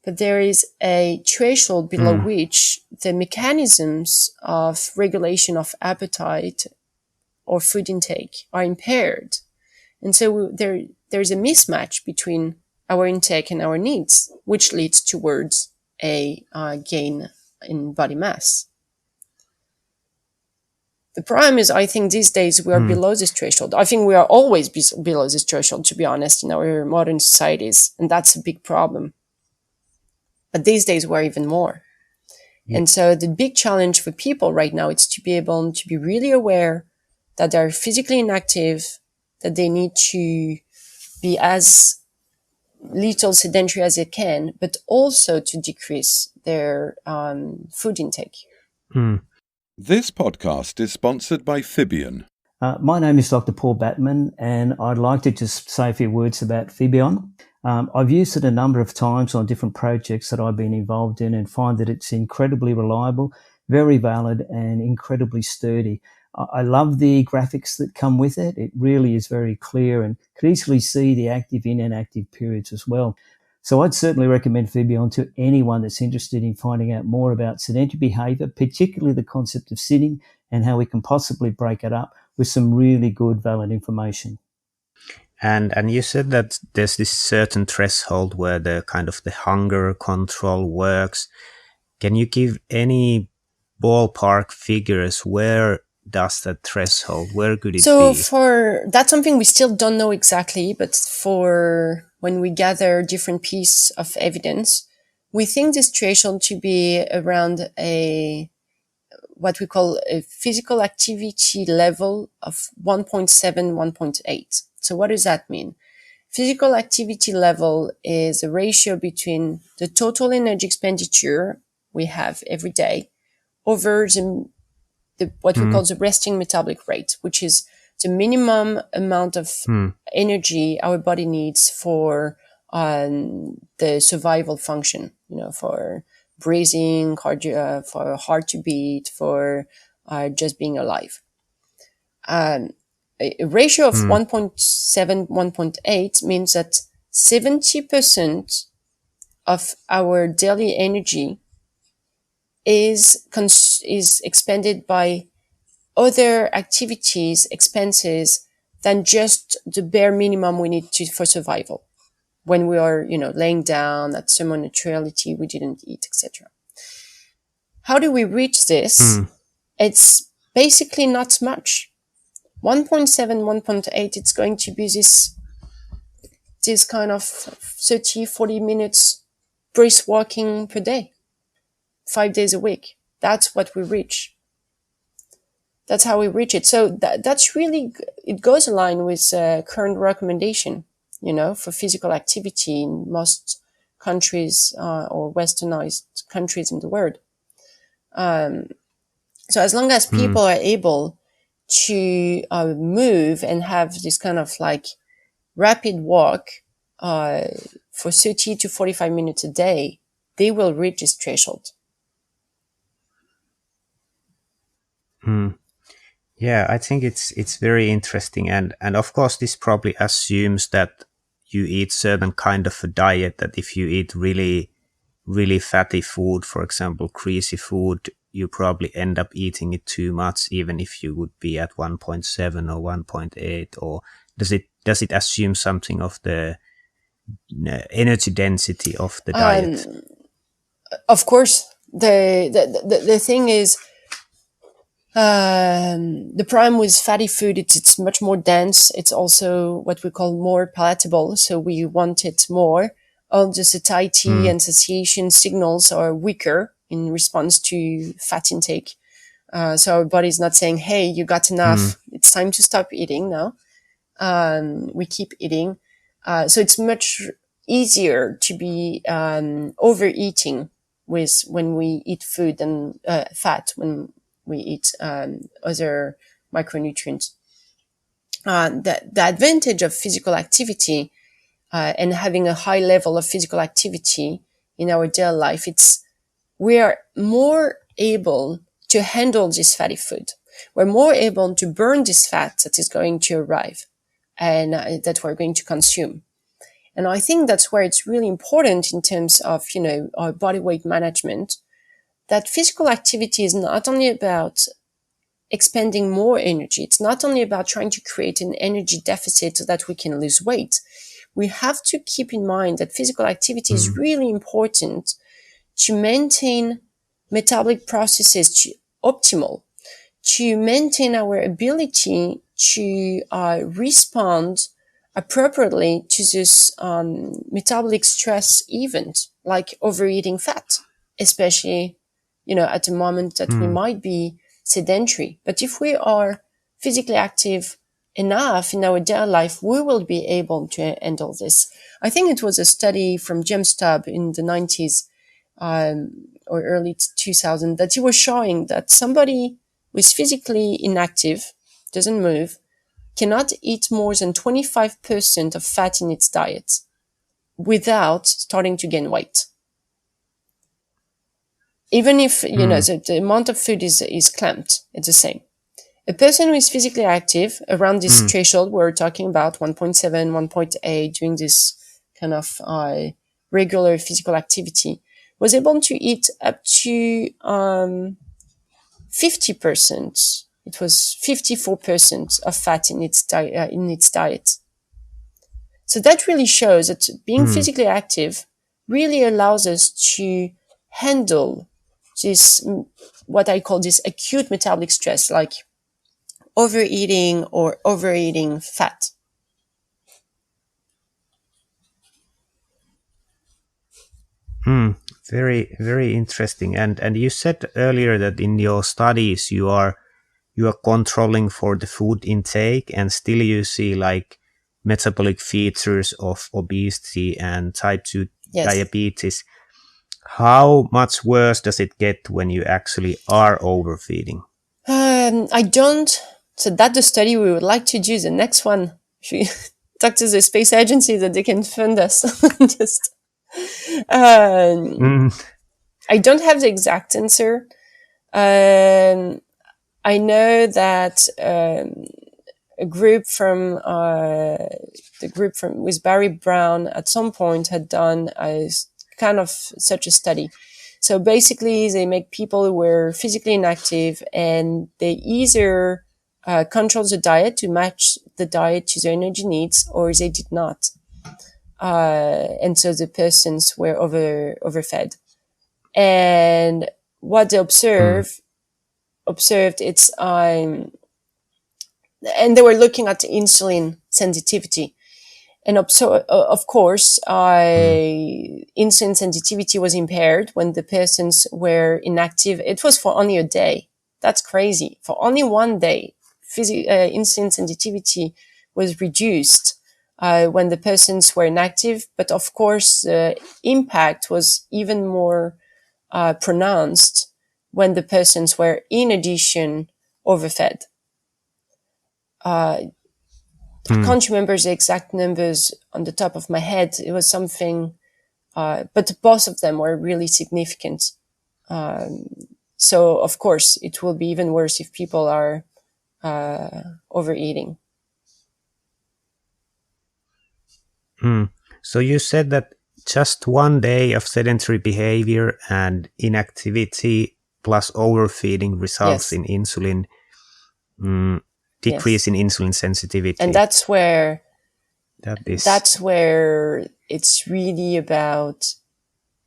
But there is a threshold below which the mechanisms of regulation of appetite or food intake are impaired. And so there's a mismatch between our intake and our needs, which leads towards a gain in body mass. The problem is, I think these days we are below this threshold. I think we are always below this threshold, to be honest, in our modern societies. And that's a big problem. But these days were even more. Yeah. And so the big challenge for people right now is to be able to be really aware that they're physically inactive, that they need to be as little sedentary as they can, but also to decrease their food intake. This podcast is sponsored by Fibion. My name is Dr. Paul Batman, and I'd like to just say a few words about Fibion. I've used it a number of times on different projects that I've been involved in and find that it's incredibly reliable, very valid, and incredibly sturdy. I love the graphics that come with it. It really is very clear and can easily see the active and inactive periods as well. So I'd certainly recommend Fibion to anyone that's interested in finding out more about sedentary behavior, particularly the concept of sitting and how we can possibly break it up with some really good, valid information. And you said that there's this certain threshold where the kind of the hunger control works. Can you give any ballpark figures? Where does that threshold, where could it be? So that's something we still don't know exactly, but for when we gather different pieces of evidence, we think this threshold to be around what we call a physical activity level of 1.7, 1.8. So what does that mean? Physical activity level is a ratio between the total energy expenditure we have every day over what we call the resting metabolic rate, which is the minimum amount of energy our body needs for the survival function, for breathing, cardio, for heart to beat, for just being alive. A ratio of 1.7, 1.8 means that 70% of our daily energy is expended by other activities, expenses, than just the bare minimum we need for survival. When we are, laying down at some neutrality, we didn't eat, etc. How do we reach this? It's basically not much. 1.7, 1.8, it's going to be this kind of 30, 40 minutes brisk walking per day, 5 days a week. That's what we reach. That's how we reach it. So that's really, it goes along with current recommendation, for physical activity in most countries or westernized countries in the world. So as long as people are able to move and have this kind of like rapid walk for 30 to 45 minutes a day, they will reach this threshold. Yeah, I think it's very interesting, and of course this probably assumes that you eat certain kind of a diet, that if you eat really, really fatty food, for example, greasy food, you probably end up eating it too much, even if you would be at 1.7 or 1.8, or does it assume something of the energy density of the diet? Of course, the thing is, the problem with fatty food, it's much more dense. It's also what we call more palatable. So we want it more. All the satiety and satiation signals are weaker in response to fat intake. So our body's not saying, hey, you got enough. It's time to stop eating now. We keep eating. So it's much easier to be overeating when we eat food than fat when we eat other micronutrients. The advantage of physical activity and having a high level of physical activity in our daily life, we are more able to handle this fatty food. We're more able to burn this fat that is going to arrive and that we're going to consume. And I think that's where it's really important in terms of, our body weight management, that physical activity is not only about expending more energy. It's not only about trying to create an energy deficit so that we can lose weight. We have to keep in mind that physical activity is really important to maintain metabolic processes optimal, to maintain our ability to respond appropriately to this metabolic stress event, like overeating fat, especially, at the moment that we might be sedentary. But if we are physically active enough in our daily life, we will be able to handle this. I think it was a study from James Stubb in the 90s or early 2000 that he was showing that somebody who is physically inactive, doesn't move, cannot eat more than 25% of fat in its diet without starting to gain weight. Even if, the amount of food is clamped, it's the same. A person who is physically active around this threshold, we're talking about 1.7, 1.8, doing this kind of regular physical activity, was able to eat up to 50%. It was 54% of fat in its diet. So that really shows that being physically active really allows us to handle this, what I call this acute metabolic stress, like overeating or overeating fat. Very, very interesting. And you said earlier that in your studies you are controlling for the food intake, and still you see like metabolic features of obesity and type 2 diabetes. How much worse does it get when you actually are overfeeding? I don't. So that's the study we would like to do. The next one, we talk to the space agency that they can fund us. I don't have the exact answer. I know that a group from with Barry Brown at some point had done a kind of such a study. So basically, they make people who were physically inactive, and they either control the diet to match the diet to their energy needs, or they did not. And so the persons were overfed. And what they observed, it's, and they were looking at insulin sensitivity. And of course, insulin sensitivity was impaired when the persons were inactive. It was for only a day. That's crazy. For only one day, insulin sensitivity was reduced when the persons were inactive. But of course, the impact was even more pronounced when the persons were, in addition, overfed. I can't remember the exact numbers on the top of my head. It was something, but both of them were really significant. So, of course, it will be even worse if people are overeating. So you said that just one day of sedentary behavior and inactivity plus overfeeding results in insulin decrease in insulin sensitivity. And that's where it's really about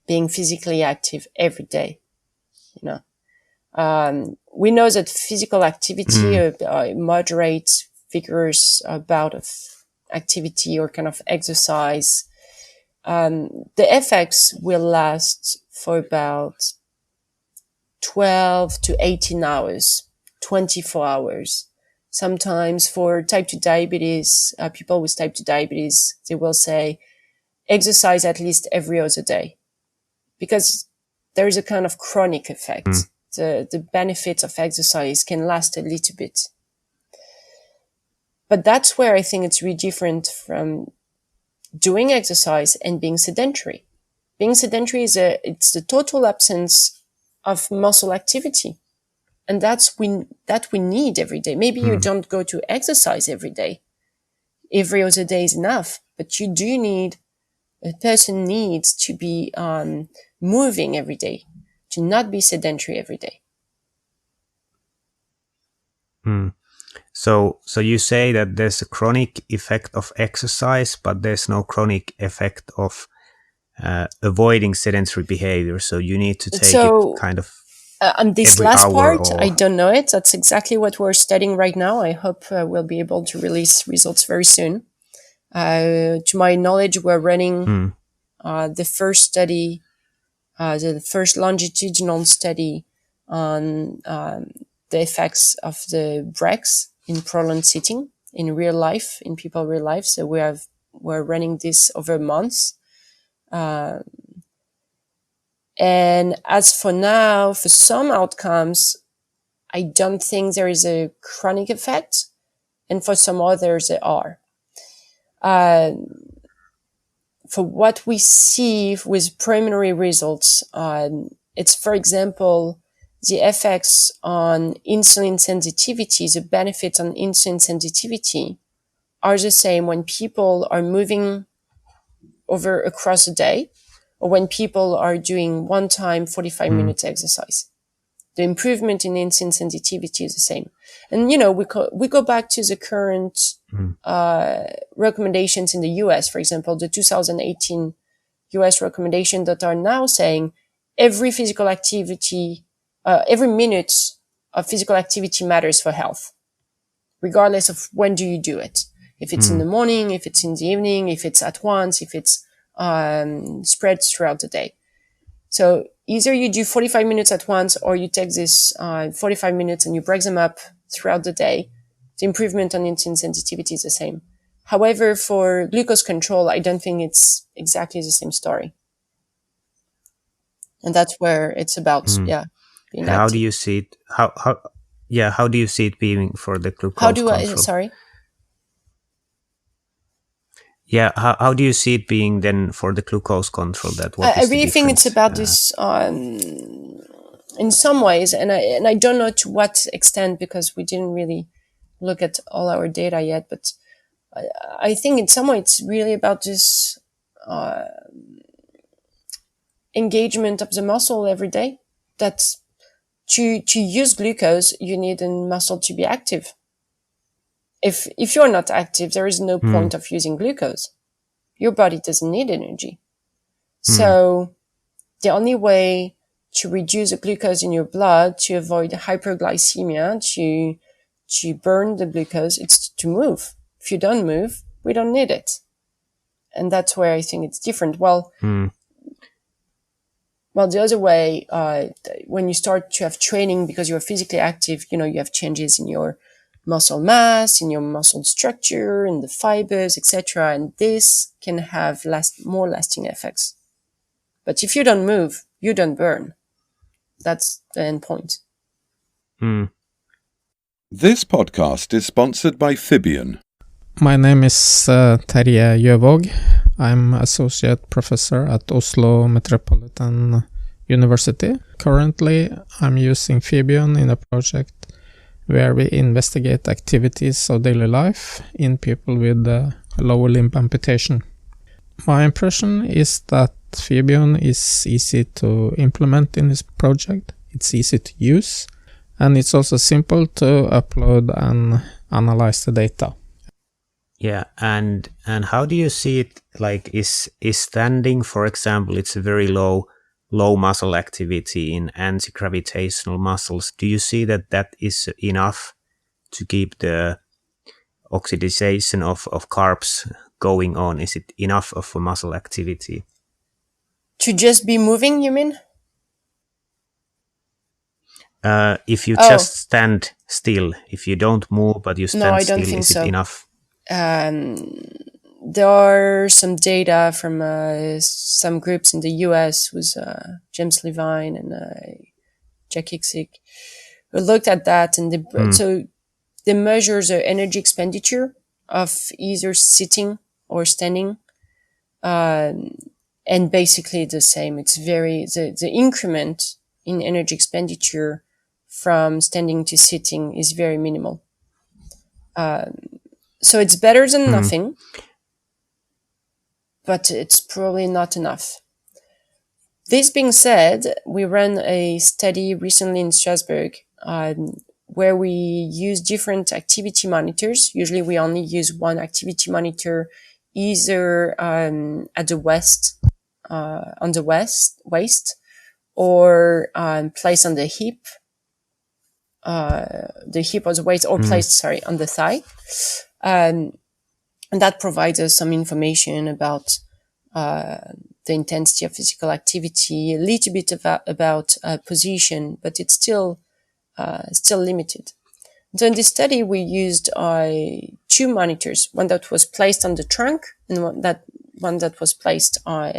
being physically active every day. We know that physical activity, a moderate, vigorous bout of activity or kind of exercise, the effects will last for about 12 to 18 hours, 24 hours. Sometimes for type 2 diabetes, people with type 2 diabetes, they will say exercise at least every other day, because there is a kind of chronic effect. The benefits of exercise can last a little bit. But that's where I think it's really different from doing exercise and being sedentary. Being sedentary it's the total absence of muscle activity. And that we need every day. Maybe you don't go to exercise every day. Every other day is enough, but a person needs to be moving every day, to not be sedentary every day. So you say that there's a chronic effect of exercise, but there's no chronic effect of avoiding sedentary behavior. So you need to take it kind of on this last part, I don't know it. That's exactly what we're studying right now. I hope we'll be able to release results very soon. To my knowledge, we're running the first study, the first longitudinal study on the effects of the breaks in prolonged sitting in real life, in people real life. So we're running this over months. And as for now, for some outcomes, I don't think there is a chronic effect. And for some others, there are. For what we see with preliminary results, it's, for example, the effects on insulin sensitivity, the benefits on insulin sensitivity are the same when people are moving over across the day or when people are doing one time 45 minutes exercise. The improvement in insulin sensitivity is the same. And, we go back to the current recommendations in the US, for example, the 2018 US recommendation that are now saying every minute of physical activity matters for health, regardless of when do you do it. If it's in the morning, if it's in the evening, if it's at once, if it's spread throughout the day. So either you do 45 minutes at once or you take this 45 minutes and you break them up throughout the day. The improvement on insulin sensitivity is the same. However, for glucose control, I don't think it's exactly the same story. And that's where it's about, being And how active. do you see it? How do you see it being for the glucose control? Sorry? Yeah, how do you see it being then for the glucose control? I really think it's about this in some ways, and I don't know to what extent because we didn't really look at all our data yet, but I think in some way it's really about this engagement of the muscle every day. That to use glucose, you need a muscle to be active. If you're not active, there is no point of using glucose. Your body doesn't need energy. So the only way to reduce the glucose in your blood, to avoid hyperglycemia, to burn the glucose, it's to move. If you don't move, we don't need it. And that's where I think it's different. Well, the other way, when you start to have training because you're physically active, you have changes in your muscle mass, in your muscle structure, in the fibers, etc. And this can have more lasting effects. But if you don't move, you don't burn. That's the end point. This podcast is sponsored by Fibion. My name is Terje Gjøvåg. I'm associate professor at Oslo Metropolitan University. Currently, I'm using Fibion in a project where we investigate activities of daily life in people with lower limb amputation. My impression is that Fibion is easy to implement in this project. It's easy to use, and it's also simple to upload and analyze the data. Yeah, and how do you see it? Like, is standing, for example, it's a very low muscle activity in anti-gravitational muscles. Do you see that is enough to keep the oxidation of carbs going on? Is it enough of a muscle activity? To just be moving, you mean? If you just stand still, if you don't move but you stand still, is it enough? There are some data from some groups in the US with James Levine and Jack Hicksig who looked at that, and so they measure the energy expenditure of either sitting or standing, and basically the same. It's the increment in energy expenditure from standing to sitting is very minimal. So it's better than nothing, but it's probably not enough. This being said, we ran a study recently in Strasbourg where we use different activity monitors. Usually we only use one activity monitor, either at the waist, on the waist, or placed on the hip or the waist, or placed, on the thigh. And that provides us some information about the intensity of physical activity, a little bit about position, but it's still limited. So in this study, we used two monitors, one that was placed on the trunk and one that was placed on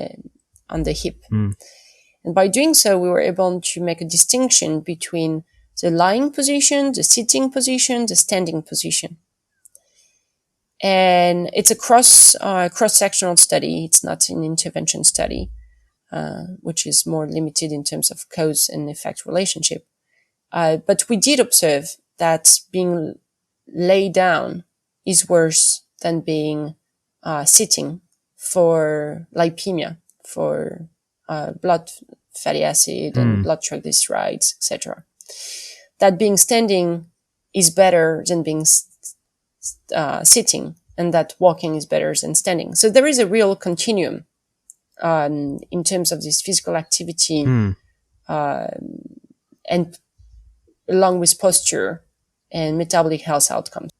the hip. And by doing so, we were able to make a distinction between the lying position, the sitting position, the standing position. And it's a cross-sectional study. It's not an intervention study, which is more limited in terms of cause and effect relationship. But we did observe that being laid down is worse than being sitting for lipemia, for blood fatty acid and blood triglycerides, etc. That being standing is better than being sitting, and that walking is better than standing. So there is a real continuum in terms of this physical activity, and along with posture and metabolic health outcomes.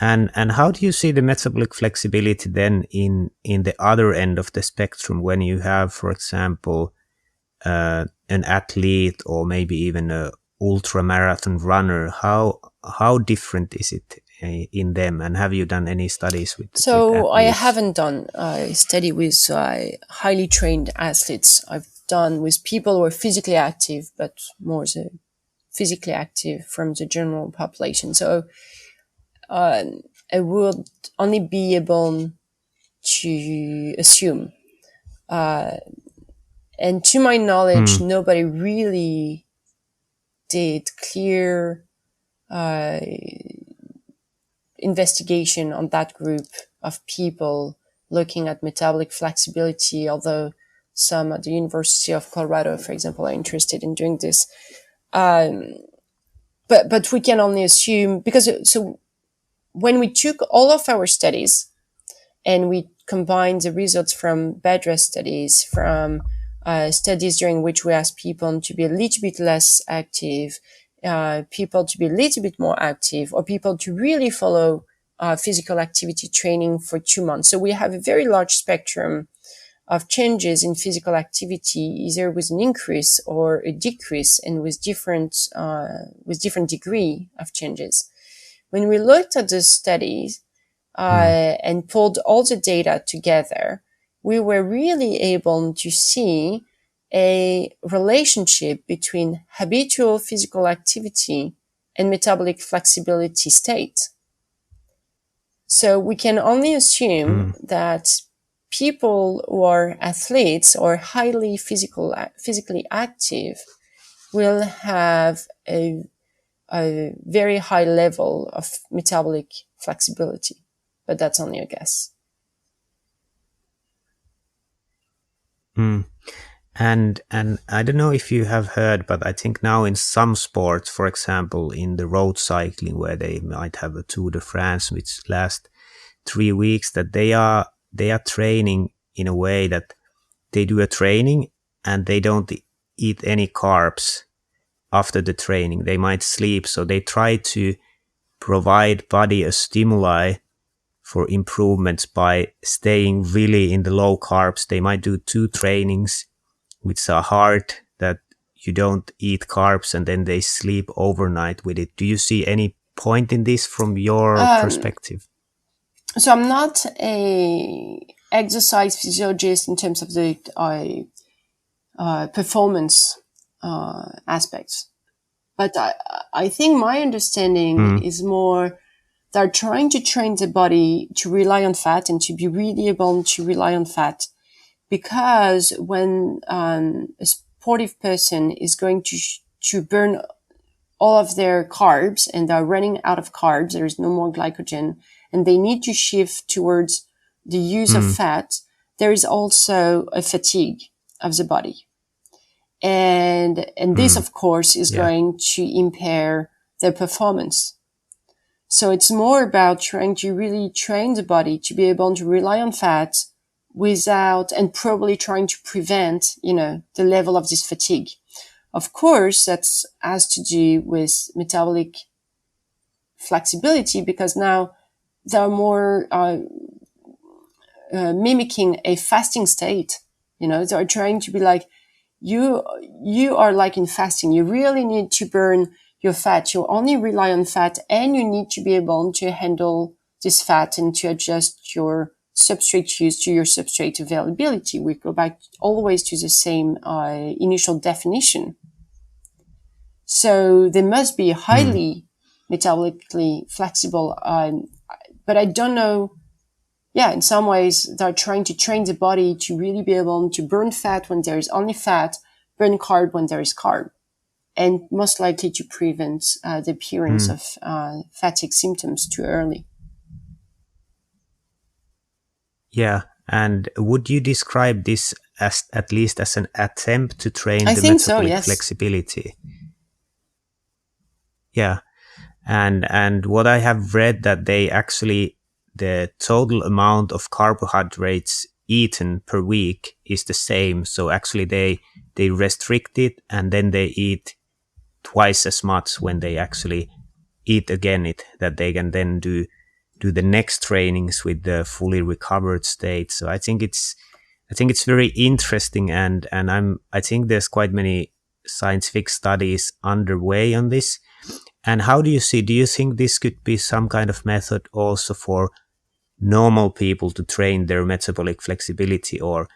And how do you see the metabolic flexibility then in the other end of the spectrum, when you have, for example, an athlete or maybe even a ultra marathon runner? How different is it in them? And have you done any studies with? So I haven't done a study with highly trained athletes. I've done with people who are physically active, but more the physically active from the general population. So I would only be able to assume. And to my knowledge, nobody really did clear investigation on that group of people looking at metabolic flexibility, although some at the University of Colorado, for example, are interested in doing this. But we can only assume, because so when we took all of our studies and we combined the results from Bedrest studies, from studies during which we asked people to be a little bit less active, people to be a little bit more active, or people to really follow physical activity training for 2 months. So we have a very large spectrum of changes in physical activity, either with an increase or a decrease, and with different degree of changes. When we looked at the studies and pulled all the data together, we were really able to see a relationship between habitual physical activity and metabolic flexibility state. So we can only assume that people who are athletes or highly physically active will have a very high level of metabolic flexibility, but that's only a guess. And I don't know if you have heard, but I think now in some sports, for example, in the road cycling, where they might have a Tour de France which lasts 3 weeks, that they are training in a way that they do a training and they don't eat any carbs after the training. They might sleep, so they try to provide body a stimuli for improvements by staying really in the low carbs. They might do 2 trainings which are hard, that you don't eat carbs, and then they sleep overnight with it. Do you see any point in this from your perspective? So I'm not a exercise physiologist in terms of the performance aspects, but I think my understanding is more they're trying to train the body to rely on fat and to be really able to rely on fat, because when a sportive person is going to burn all of their carbs and they're running out of carbs, there is no more glycogen, and they need to shift towards the use of fat, there is also a fatigue of the body. And this, of course, is going to impair their performance. So it's more about trying to really train the body to be able to rely on fat without, and probably trying to prevent, the level of this fatigue. Of course, that has to do with metabolic flexibility, because now they're more mimicking a fasting state. They're trying to be like, you are like in fasting. You really need to burn your fat. You only rely on fat, and you need to be able to handle this fat and to adjust your substrate use to your substrate availability. We go back always to the same initial definition. So they must be highly metabolically flexible. But I don't know. Yeah, in some ways, they're trying to train the body to really be able to burn fat when there is only fat, burn carb when there is carb, and most likely to prevent the appearance of fatigue symptoms too early. Yeah, and would you describe this as at least as an attempt to train I the think so, metabolic yes. flexibility? Yeah, and what I have read that they actually, the total amount of carbohydrates eaten per week is the same. So actually they restrict it, and then they eat twice as much when they actually eat again it, that they can then do the next trainings with the fully recovered state. So I think it's very interesting, and I think there's quite many scientific studies underway on this. And how do you think this could be some kind of method also for normal people to train their metabolic flexibility, or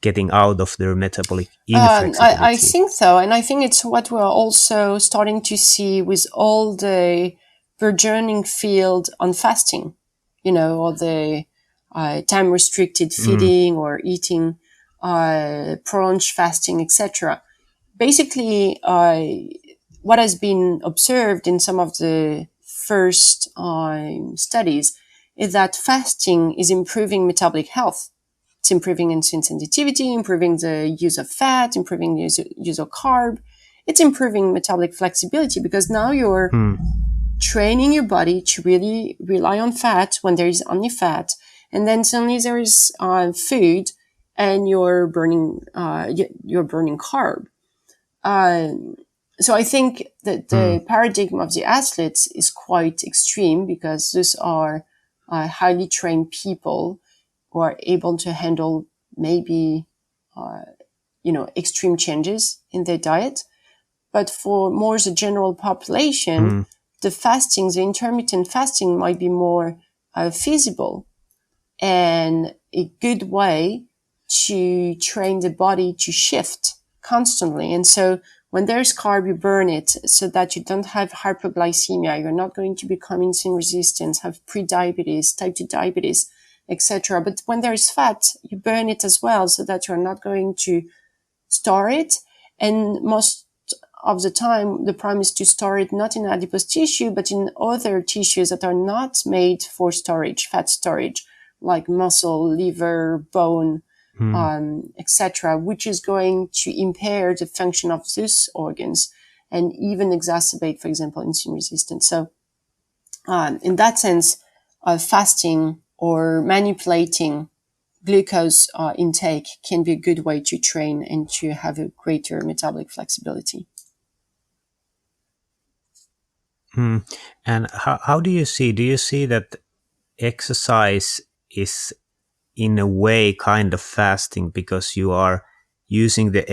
getting out of their metabolic inflexibility? I think so. And I think it's what we're also starting to see with all the burgeoning field on fasting, or the time restricted feeding or eating, prolonged fasting, etc. Basically, what has been observed in some of the first studies is that fasting is improving metabolic health. It's improving insulin sensitivity, improving the use of fat, improving the use of carb. It's improving metabolic flexibility, because now you're training your body to really rely on fat when there is only fat, and then suddenly there is food, and you're burning carb. So I think that the paradigm of the athletes is quite extreme, because those are highly trained people who are able to handle maybe, extreme changes in their diet. But for more the general population, the intermittent fasting might be more feasible and a good way to train the body to shift constantly. And so when there's carb, you burn it so that you don't have hyperglycemia. You're not going to become insulin resistant, have pre-diabetes, type 2 diabetes, etc. But when there's fat, you burn it as well, so that you're not going to store it. And most of the time, the prime is to store it not in adipose tissue, but in other tissues that are not made for storage, fat storage, like muscle, liver, bone, etc., which is going to impair the function of those organs and even exacerbate, for example, insulin resistance. So in that sense, fasting or manipulating glucose intake can be a good way to train and to have a greater metabolic flexibility. And how do you see that exercise is in a way kind of fasting, because you are using the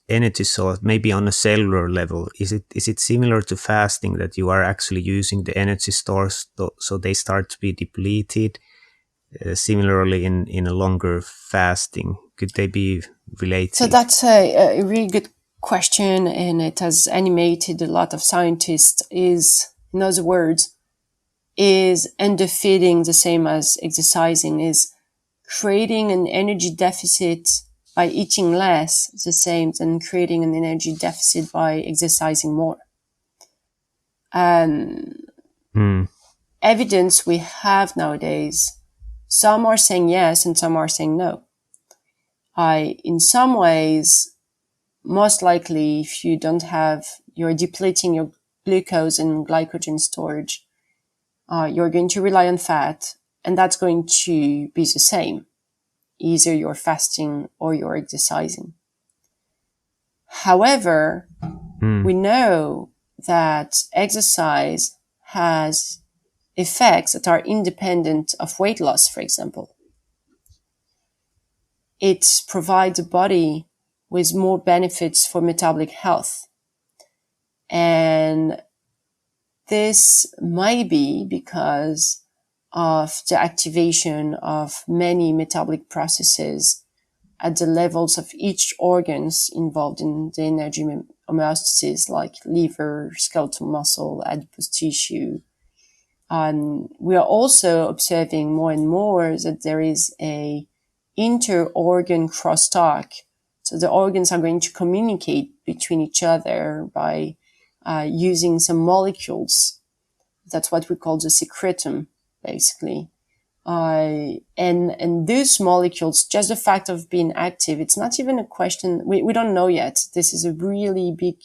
energy source maybe on a cellular level? Is it similar to fasting, that you are actually using the energy stores so they start to be depleted? Similarly in a longer fasting, could they be related? So that's a really good question, and it has animated a lot of scientists. In other words, is underfeeding the same as exercising? Is creating an energy deficit by eating less the same than creating an energy deficit by exercising more? Evidence we have nowadays, some are saying yes and some are saying no. In some ways, most likely, if you're depleting your glucose and glycogen storage, you're going to rely on fat, and that's going to be the same. Either you're fasting or you're exercising. However, we know that exercise has effects that are independent of weight loss, for example. It provides the body with more benefits for metabolic health. And this might be because of the activation of many metabolic processes at the levels of each organs involved in the energy homeostasis, like liver, skeletal muscle, adipose tissue. We are also observing more and more that there is a inter-organ crosstalk. So the organs are going to communicate between each other by using some molecules. That's what we call the secretum, basically. And those molecules, just the fact of being active, it's not even a question. We don't know yet. This is a really big,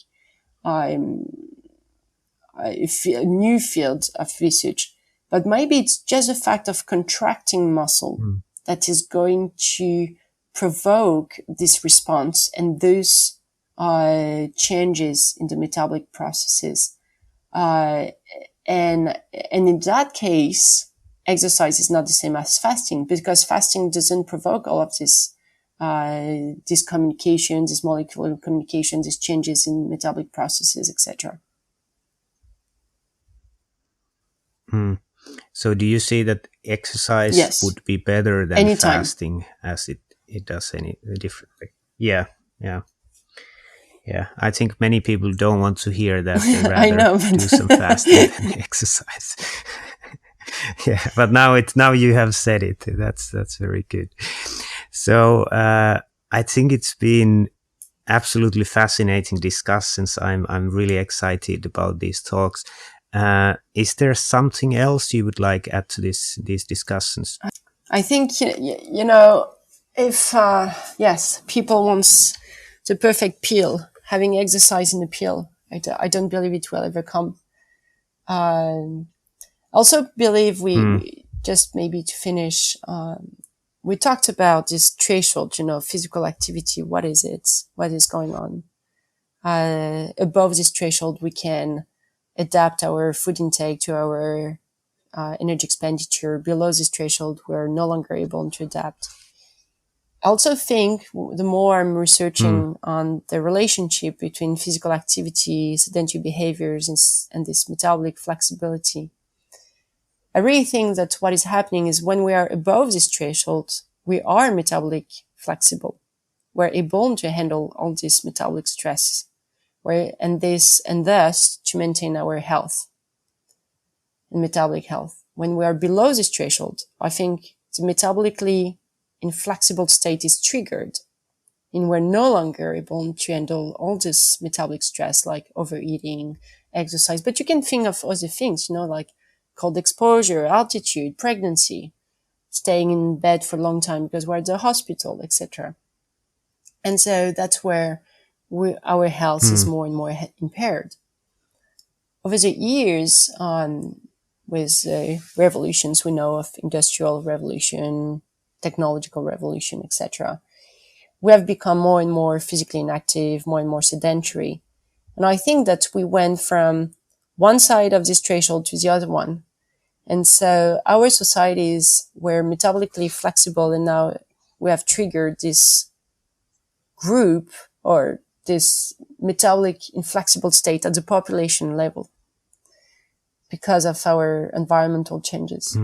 new field of research, but maybe it's just the fact of contracting muscle that is going to provoke this response and those, changes in the metabolic processes. And in that case, exercise is not the same as fasting, because fasting doesn't provoke all of this communication, this molecular communication, these changes in metabolic processes, etc. So do you see that exercise would be better than anytime. Fasting, as it does any differently? Yeah. I think many people don't want to hear that. They rather do some fasting than exercise. Yeah, but now you have said it. That's very good. So I think it's been absolutely fascinating discussions. I'm really excited about these talks. Is there something else you would like to add to these discussions? I think if people want the perfect pill, having exercise in the pill, I don't believe it will ever come. Also believe we just maybe to finish, we talked about this threshold, physical activity. What is it? What is going on? Above this threshold, we can adapt our food intake to our energy expenditure. Below this threshold, we're no longer able to adapt. I also think the more I'm researching on the relationship between physical activity, sedentary behaviors, and this metabolic flexibility, I really think that what is happening is when we are above this threshold, we are metabolic flexible. We're able to handle all this metabolic stress, and thus to maintain our health and metabolic health. When we are below this threshold, I think the metabolically inflexible state is triggered, and we're no longer able to handle all this metabolic stress like overeating, exercise. But you can think of other things, like cold exposure, altitude, pregnancy, staying in bed for a long time because we're at the hospital, etc. And so that's where our health is more and more impaired. Over the years, with revolutions we know of, industrial revolution, technological revolution, etc., we have become more and more physically inactive, more and more sedentary. And I think that we went from one side of this threshold to the other one. And so our societies were metabolically flexible, and now we have triggered this group or this metabolic inflexible state at the population level because of our environmental changes.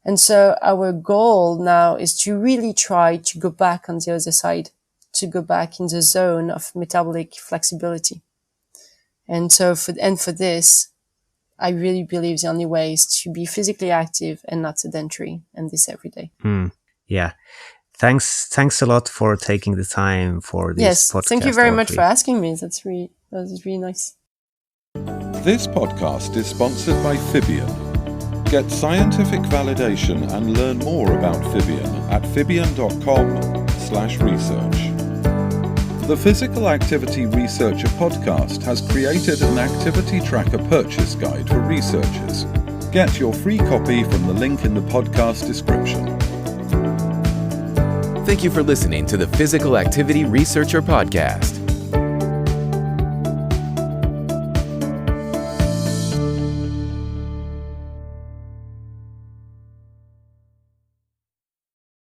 And so our goal now is to really try to go back on the other side, to go back in the zone of metabolic flexibility. And so for this, I really believe the only way is to be physically active and not sedentary, and this every day. Yeah. Thanks a lot for taking the time for this podcast. Yes, thank you very much for asking me. That was really nice. This podcast is sponsored by Fibion. Get scientific validation and learn more about Fibion at fibion.com/research. The Physical Activity Researcher podcast has created an activity tracker purchase guide for researchers. Get your free copy from the link in the podcast description. Thank you for listening to the Physical Activity Researcher podcast.